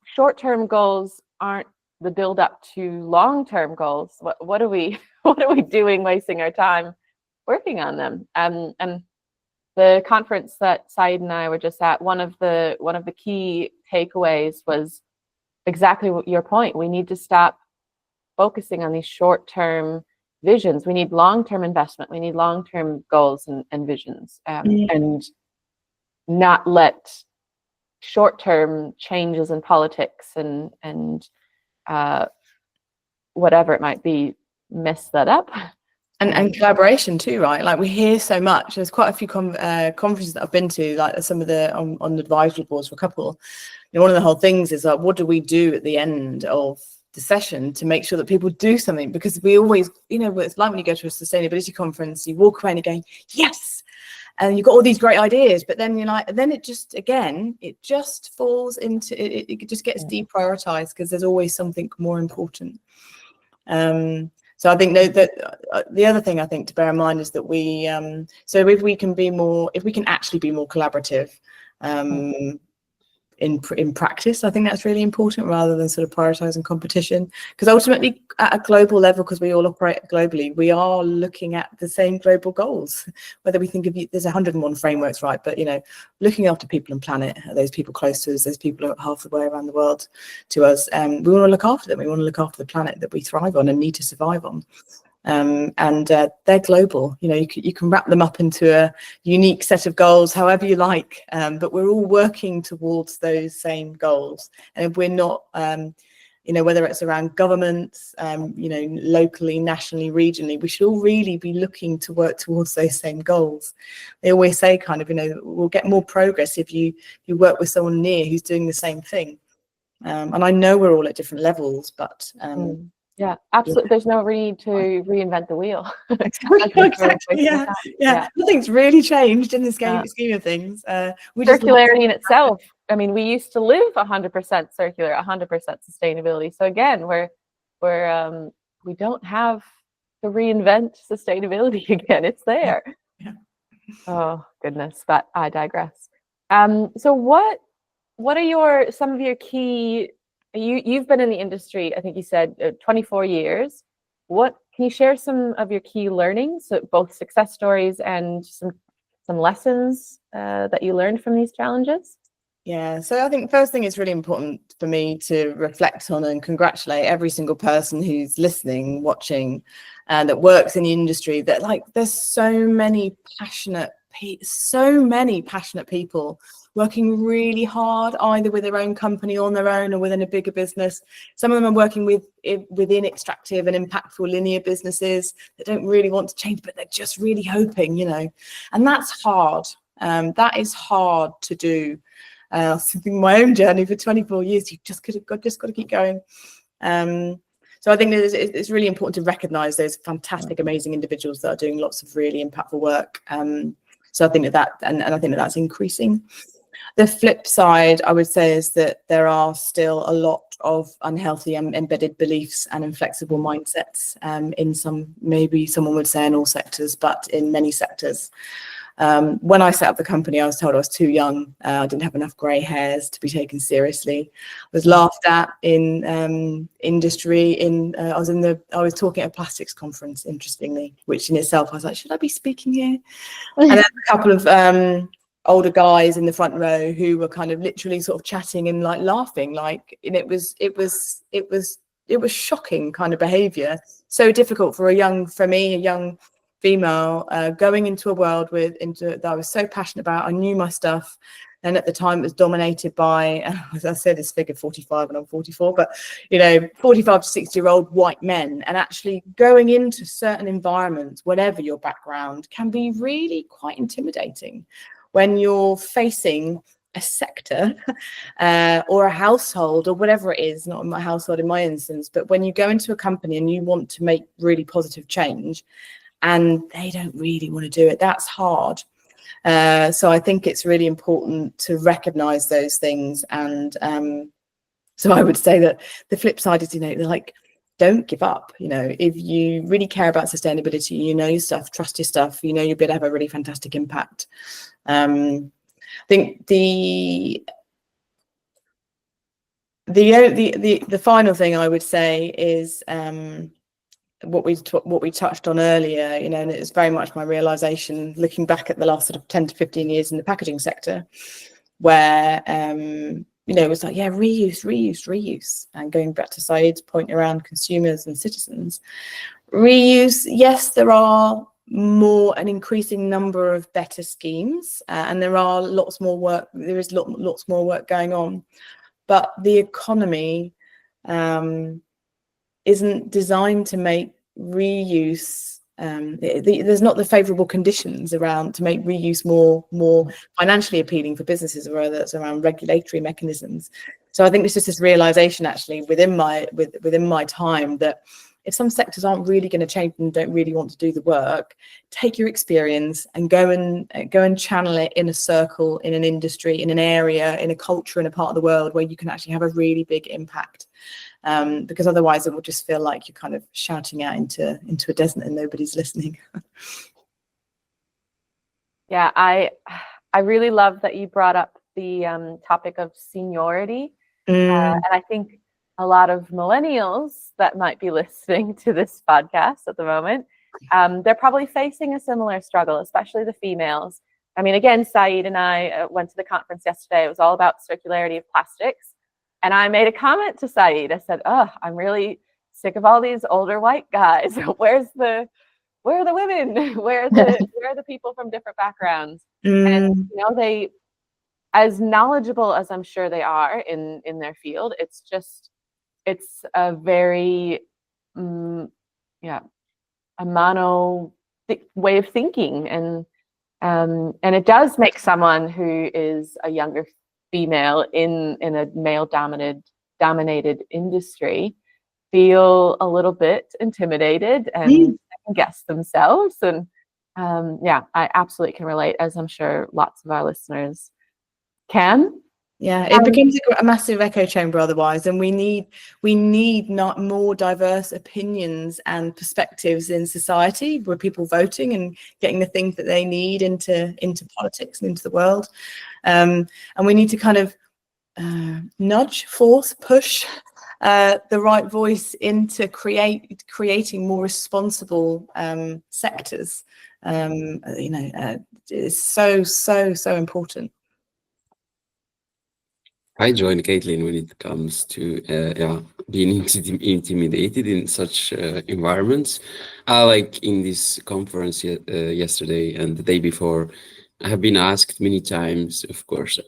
short-term goals aren't the build up to long-term goals, what are we doing wasting our time working on them? And the conference that Syed and I were just at, one of the key takeaways was exactly your point. We need to stop focusing on these short-term visions. We need long-term investment. We need long-term goals and visions, and not let short-term changes in politics and whatever it might be mess that up. And collaboration too, right? Like we hear so much. There's quite a few conferences that I've been to, like some of the on the advisory boards for a couple. One of the whole things is like, what do we do at the end of the session to make sure that people do something? Because we always, it's like when you go to a sustainability conference, you walk away and you're going, yes, and you've got all these great ideas, but then you're like, and then it just falls into it just gets deprioritized because there's always something more important. So I think that the other thing I think to bear in mind is that we so if we can actually be more collaborative in practice, I think that's really important, rather than sort of prioritizing competition, because ultimately at a global level, because we all operate globally, we are looking at the same global goals, whether we think of there's 101 frameworks, right? But looking after people and planet, those people close to us, those people half the way around the world to us, we want to look after them. We want to look after the planet that we thrive on and need to survive on. And they're global. You can wrap them up into a unique set of goals however you like, but we're all working towards those same goals. And if we're not, whether it's around governments, locally, nationally, regionally, we should all really be looking to work towards those same goals. They always say we'll get more progress if you work with someone near who's doing the same thing. And I know we're all at different levels, but yeah, absolutely. There's no need to reinvent the wheel. Exactly. Yeah. Nothing's really changed in the scheme of things. Circularity in itself. I mean, we used to live 100% circular, 100% sustainability. So again, we don't have to reinvent sustainability again. It's there. Yeah. Oh goodness, but I digress. So what are some of your key? You've been in the industry, I think you said 24 years. What can you share some of your key learnings, both success stories and some lessons that you learned from these challenges? Yeah, so I think first thing, it's really important for me to reflect on and congratulate every single person who's listening, watching, and that works in the industry. That there's so many passionate so many passionate people working really hard, either with their own company on their own or within a bigger business. Some of them are working within extractive and impactful linear businesses that don't really want to change, but they're just really hoping, and that's hard. That is hard to do. Something my own journey for 24 years, you just got to keep going. So I think that it's really important to recognise those fantastic, amazing individuals that are doing lots of really impactful work. So I think that and I think that's increasing. The flip side, I would say, is that there are still a lot of unhealthy embedded beliefs and inflexible mindsets in some, maybe someone would say in all sectors, but in many sectors. When I set up the company, I was told I was too young. I didn't have enough grey hairs to be taken seriously. I was laughed at in industry. I was talking at a plastics conference, interestingly, which in itself I was like, should I be speaking here? And then a couple of older guys in the front row who were kind of literally sort of chatting and like laughing, and it was shocking kind of behaviour. So difficult for a young female going into a world that I was so passionate about. I knew my stuff, and at the time it was dominated by, as I said, this figure 45 and I'm 44, but 45 to 60-year-old white men. And actually going into certain environments, whatever your background, can be really quite intimidating when you're facing a sector or a household or whatever it is, not in my household in my instance, but when you go into a company and you want to make really positive change and they don't really want to do it, that's hard. So I think it's really important to recognize those things. And so I would say that the flip side is, they're like, don't give up. If you really care about sustainability, your stuff, trust your stuff, you'll be able to have a really fantastic impact. I think the final thing I would say is what we touched on earlier, and it's very much my realization looking back at the last sort of 10 to 15 years in the packaging sector, where it was like, yeah, reuse, and going back to Saeed's point around consumers and citizens, reuse. Yes, there are an increasing number of better schemes, and there are lots more work. There is lots more work going on, but the economy isn't designed to make reuse. There's not the favourable conditions around to make reuse more financially appealing for businesses, or whether it's around regulatory mechanisms. So I think it's just this realization, actually, within my time, that if some sectors aren't really going to change and don't really want to do the work, take your experience and go and channel it in a circle, in an industry, in an area, in a culture, in a part of the world where you can actually have a really big impact. Because otherwise it will just feel like you're kind of shouting out into a desert and nobody's listening. Yeah, I really love that you brought up the topic of seniority. And I think a lot of millennials that might be listening to this podcast at the moment, they're probably facing a similar struggle, especially the females. I mean, again, Saeed and I went to the conference yesterday. It was all about circularity of plastics. And I made a comment to Saeed. I said, I'm really sick of all these older white guys. Where are the women? Where are the people from different backgrounds? And they, as knowledgeable as I'm sure they are in their field, it's a very a mono way of thinking, and it does make someone who is a younger female in a male dominated industry feel a little bit intimidated and guess themselves. And I absolutely can relate, as I'm sure lots of our listeners can. Yeah, it becomes a massive echo chamber otherwise, and we need not more diverse opinions and perspectives in society, where people voting and getting the things that they need into politics and into the world, and we need to kind of push the right voice into creating more responsible sectors. It's so important. I join Caitlin when it comes to being intimidated in such environments. Like in this conference yesterday and the day before, I have been asked many times, of course,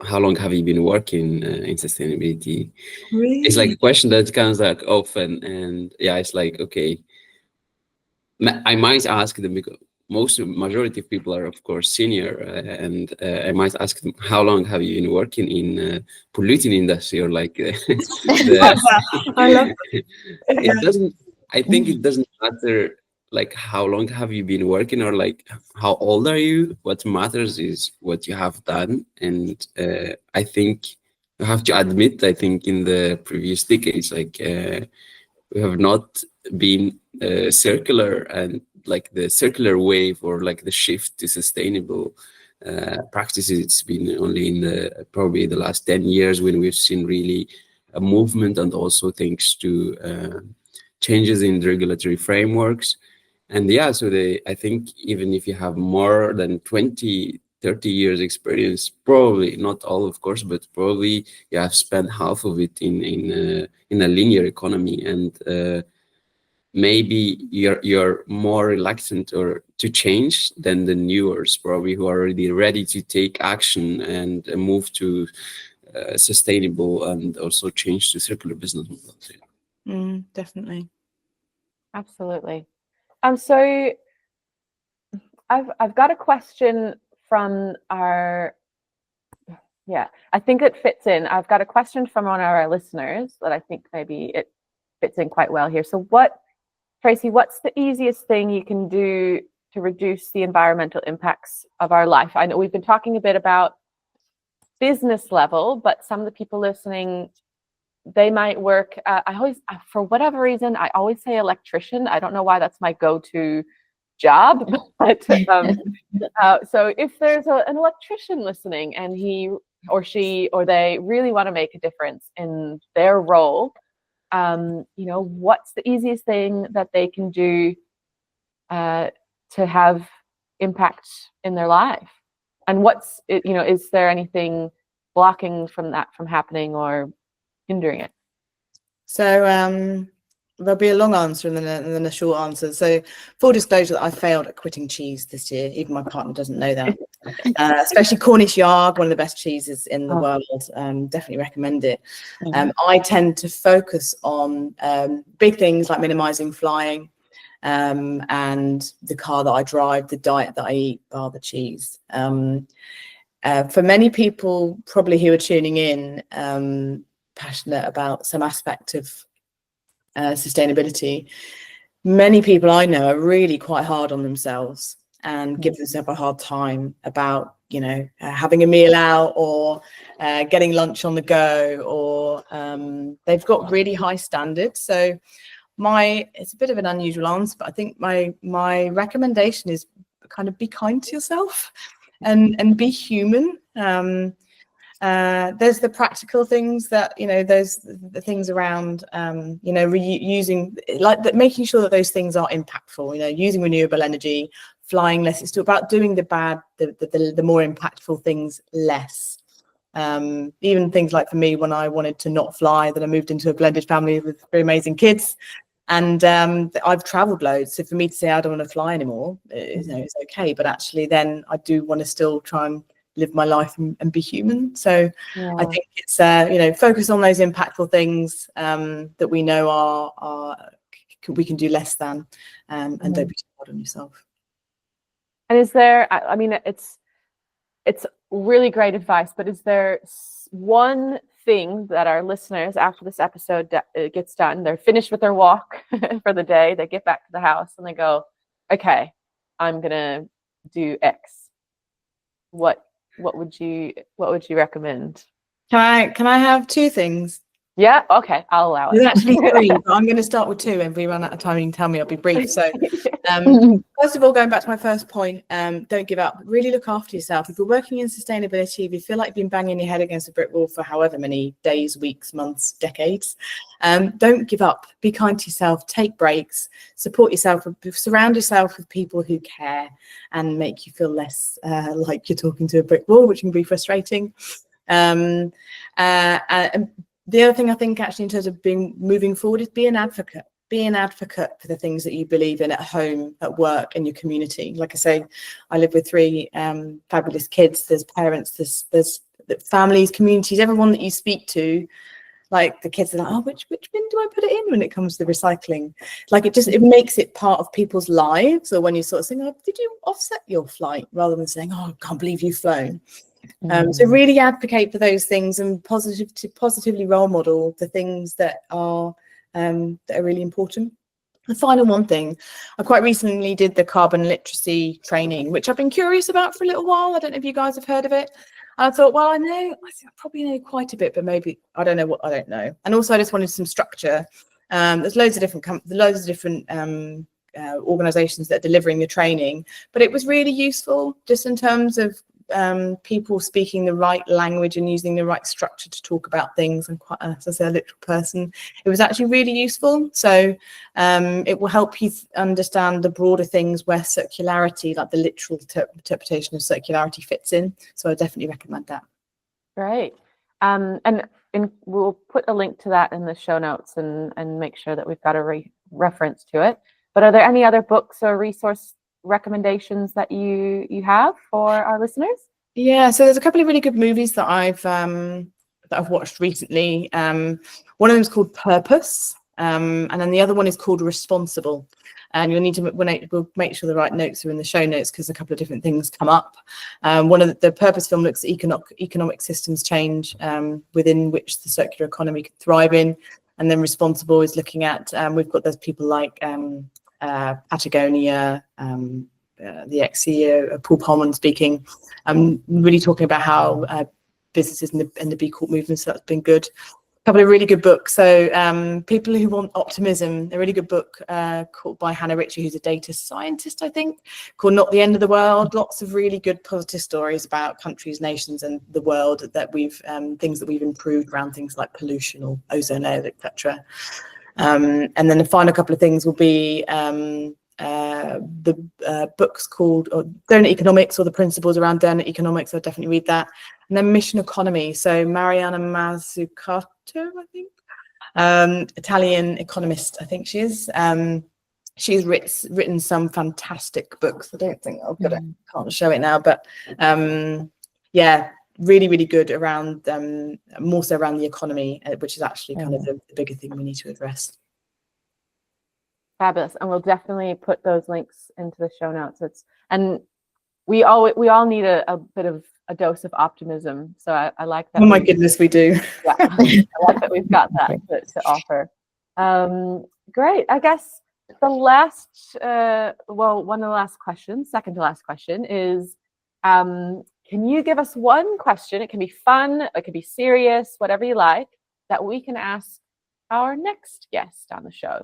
how long have you been working in sustainability? It's like a question that comes like often, and yeah, it's like, okay, I might ask them because majority of people are, of course, senior, and I might ask them, how long have you been working in polluting industry, or like I love it doesn't. I think it doesn't matter like how long have you been working, or like how old are you. What matters is what you have done, and I think you have to admit. I think in the previous decades, like we have not been circular, and like the circular wave, or like the shift to sustainable practices, it's been only in the probably the last 10 years when we've seen really a movement, and also thanks to changes in the regulatory frameworks. And yeah, so I think even if you have more than 20, 30 years experience, probably not all, of course, but probably you have spent half of it in a linear economy, and maybe you're more reluctant or to change than the newers, probably, who are already ready to take action and move to sustainable, and also change to circular business models. Definitely. Absolutely. So I've got a question from our, I think it fits in. I've got a question from one of our listeners that I think maybe it fits in quite well here. So Tracy, what's the easiest thing you can do to reduce the environmental impacts of our life? I know we've been talking a bit about business level, but some of the people listening, they might work. For whatever reason, I always say electrician. I don't know why that's my go-to job, but so if there's an electrician listening, and he or she or they really want to make a difference in their role, what's the easiest thing that they can do to have impact in their life? And is there anything blocking from happening or hindering it? So there'll be a long answer and then a short answer. So full disclosure, that I failed at quitting cheese this year. Even my partner doesn't know that. Especially Cornish Yard, one of the best cheeses in the world. Definitely recommend it. I tend to focus on big things like minimizing flying, and the car that I drive, the diet that I eat, bar the cheese. For many people probably who are tuning in, passionate about some aspect of sustainability, many people I know are really quite hard on themselves and give themselves a hard time about having a meal out, or getting lunch on the go, or they've got really high standards. So it's a bit of an unusual answer, but I think my recommendation is kind of be kind to yourself and be human. There's the practical things that there's the things around reusing, like that, making sure that those things are impactful, using renewable energy, flying less. It's about doing the more impactful things less. Even things like, for me, when I wanted to not fly, then I moved into a blended family with very amazing kids, and I've traveled loads. So for me to say I don't want to fly anymore, it's okay, but actually then I do want to still try and live my life and be human. So I think it's focus on those impactful things that we know we can do less than, and don't be too hard on yourself. And is there, I mean, it's really great advice, but is there one thing that our listeners, after this episode gets done, they're finished with their walk for the day, they get back to the house and they go, okay, I'm gonna do X. What would you recommend? Can I have two things? Yeah, okay, I'll allow it. There's actually three, but I'm going to start with two. And if we run out of time, you can tell me, I'll be brief. So first of all, going back to my first point, don't give up. Really look after yourself. If you're working in sustainability, if you feel like you've been banging your head against a brick wall for however many days, weeks, months, decades, don't give up. Be kind to yourself. Take breaks. Support yourself. Surround yourself with people who care and make you feel less like you're talking to a brick wall, which can be frustrating. And the other thing I think, actually, in terms of moving forward, is be an advocate. be an advocate for the things that you believe in at home, at work, in your community. Like I say, I live with 3 fabulous kids. There's parents, there's families, communities, everyone that you speak to. Like the kids are like, oh, which bin do I put it in when it comes to the recycling? Like it makes it part of people's lives. Or when you sort of saying, oh, did you offset your flight? Rather than saying, oh, I can't believe you've flown. So really advocate for those things and positively role model the things that are really important. The final one thing, I quite recently did the carbon literacy training, which I've been curious about for a little while. I don't know if you guys have heard of it. And I thought, well, I probably know quite a bit, but maybe I don't know what I don't know. And also I just wanted some structure. There's loads of different organizations that are delivering the training, but it was really useful just in terms of people speaking the right language and using the right structure to talk about things. And quite, as I say, a literal person, it was actually really useful. So it will help you understand the broader things where circularity, like the literal interpretation of circularity, fits in. So I definitely recommend that. Great. And we'll put a link to that in the show notes and make sure that we've got a reference to it. But are there any other books or resource recommendations that you have for our listeners? Yeah, so there's a couple of really good movies that I've watched recently. One of them is called Purpose, and then the other one is called Responsible. And you'll need to we'll make sure the right notes are in the show notes because a couple of different things come up. One of the Purpose film looks at economic systems change within which the circular economy can thrive in, and then Responsible is looking at we've got those people like Patagonia, the ex-CEO Paul Polman speaking, really talking about how businesses and the B Corp movement. So that's been good. A couple of really good books. So people who want optimism, a really good book called by Hannah Ritchie, who's a data scientist, I think, called Not the End of the World. Lots of really good positive stories about countries, nations, and the world that we've things that we've improved around things like pollution or ozone layers, etc. And then the final couple of things will be the books called Donut Economics, or the principles around donut economics. I'll definitely read that. And then Mission Economy. So Mariana Mazzucato, I think, Italian economist, I think she is. She's written some fantastic books. I don't think can't show it now, but yeah, really, really good around more so around the economy, which is actually kind of the bigger thing we need to address. Fabulous. And we'll definitely put those links into the show notes. And we all need a bit of a dose of optimism. So I like that. Oh my goodness, we do. Yeah, I like that we've got that to offer. Great. I guess the last, one of the last questions, second to last question is, can you give us one question? It can be fun, it can be serious, whatever you like, that we can ask our next guest on the show.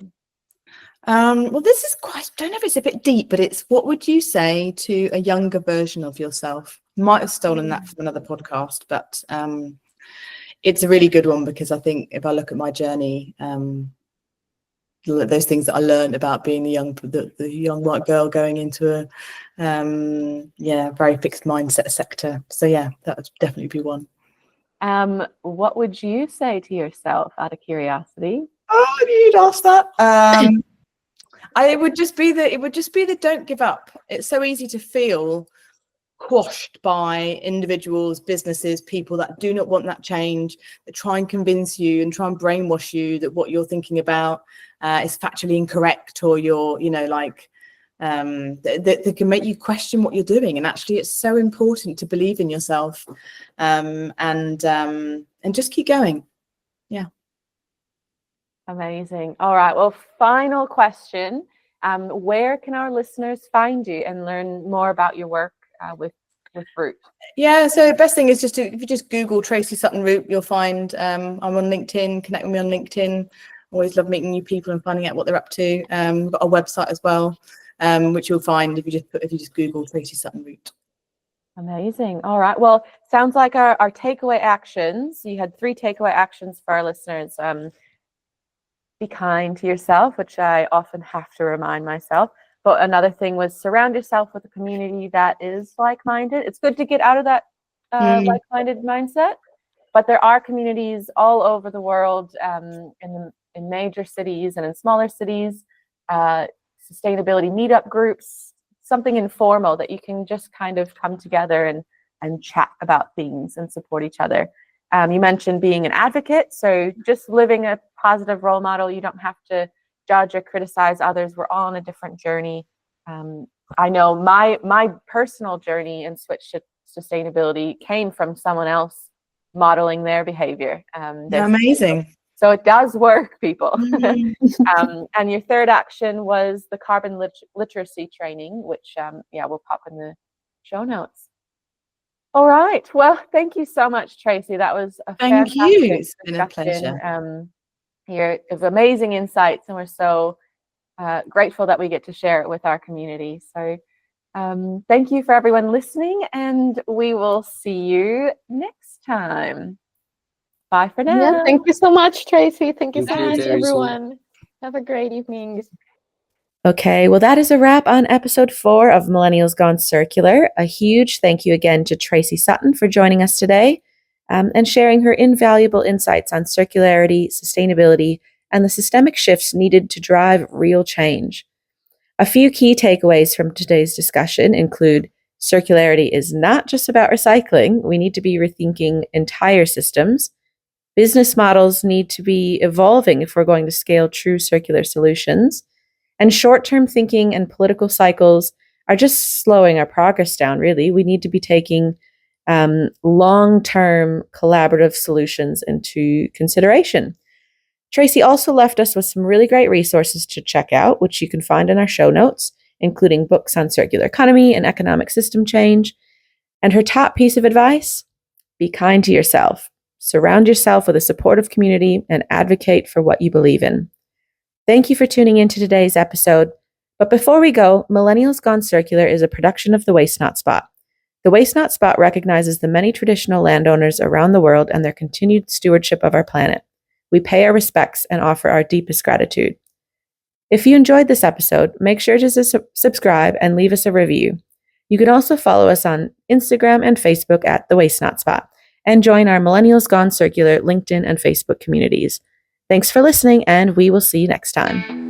Well, this is quite, I don't know if it's a bit deep, but it's, what would you say to a younger version of yourself? Might have stolen that from another podcast, but it's a really good one, because I think if I look at my journey, those things that I learned about being the young white girl going into a very fixed mindset sector. So yeah, that would definitely be one. What would you say to yourself, out of curiosity? Oh, if you'd asked that. It would just be the don't give up. It's so easy to feel quashed by individuals, businesses, people that do not want that change, that try and convince you and try and brainwash you that what you're thinking about is factually incorrect, or you're, that can make you question what you're doing. And actually, it's so important to believe in yourself, and just keep going. Yeah. Amazing. All right. Well, final question. Where can our listeners find you and learn more about your work with Root? Yeah, so the best thing is if you just Google Tracy Sutton Root, you'll find I'm on LinkedIn. Connect with me on LinkedIn. Always love meeting new people and finding out what they're up to. We've got a website as well, which you'll find if you just Google Tracy Sutton Root. Amazing. All right. Well, sounds like our takeaway actions. You had 3 takeaway actions for our listeners. Be kind to yourself, which I often have to remind myself. But another thing was surround yourself with a community that is like-minded. It's good to get out of that like-minded mindset, but there are communities all over the world, in in major cities and in smaller cities, sustainability meetup groups, something informal that you can just kind of come together and chat about things and support each other. You mentioned being an advocate, so just living a positive role model. You don't have to judge or criticize others. We're all on a different journey. I know my personal journey and switch to sustainability came from someone else modeling their behavior. Amazing. So it does work, people. Mm-hmm. And your third action was the carbon literacy training, which we'll pop in the show notes. All right. Well, thank you so much, Tracy. That was a Thank fantastic you. It's been a discussion. pleasure. You have amazing insights, and we're so grateful that we get to share it with our community. So thank you for everyone listening, and we will see you next time. Bye for now. Yeah, thank you so much, Tracy. Thank you Thank so you, much, Tracy. everyone. Have a great evening. Okay, well, that is a wrap on episode 4 of Millennials Gone Circular. A huge thank you again to Tracy Sutton for joining us today and sharing her invaluable insights on circularity, sustainability, and the systemic shifts needed to drive real change. A few key takeaways from today's discussion include circularity is not just about recycling. We need to be rethinking entire systems. Business models need to be evolving if we're going to scale true circular solutions. And short-term thinking and political cycles are just slowing our progress down, really. We need to be taking long-term collaborative solutions into consideration. Tracy also left us with some really great resources to check out, which you can find in our show notes, including books on circular economy and economic system change. And her top piece of advice, be kind to yourself. Surround yourself with a supportive community and advocate for what you believe in. Thank you for tuning in to today's episode. But before we go, Millennials Gone Circular is a production of The Waste Not Spot. The Waste Not Spot recognizes the many traditional landowners around the world and their continued stewardship of our planet. We pay our respects and offer our deepest gratitude. If you enjoyed this episode, make sure to subscribe and leave us a review. You can also follow us on Instagram and Facebook at The Waste Not Spot and join our Millennials Gone Circular LinkedIn and Facebook communities. Thanks for listening, and we will see you next time.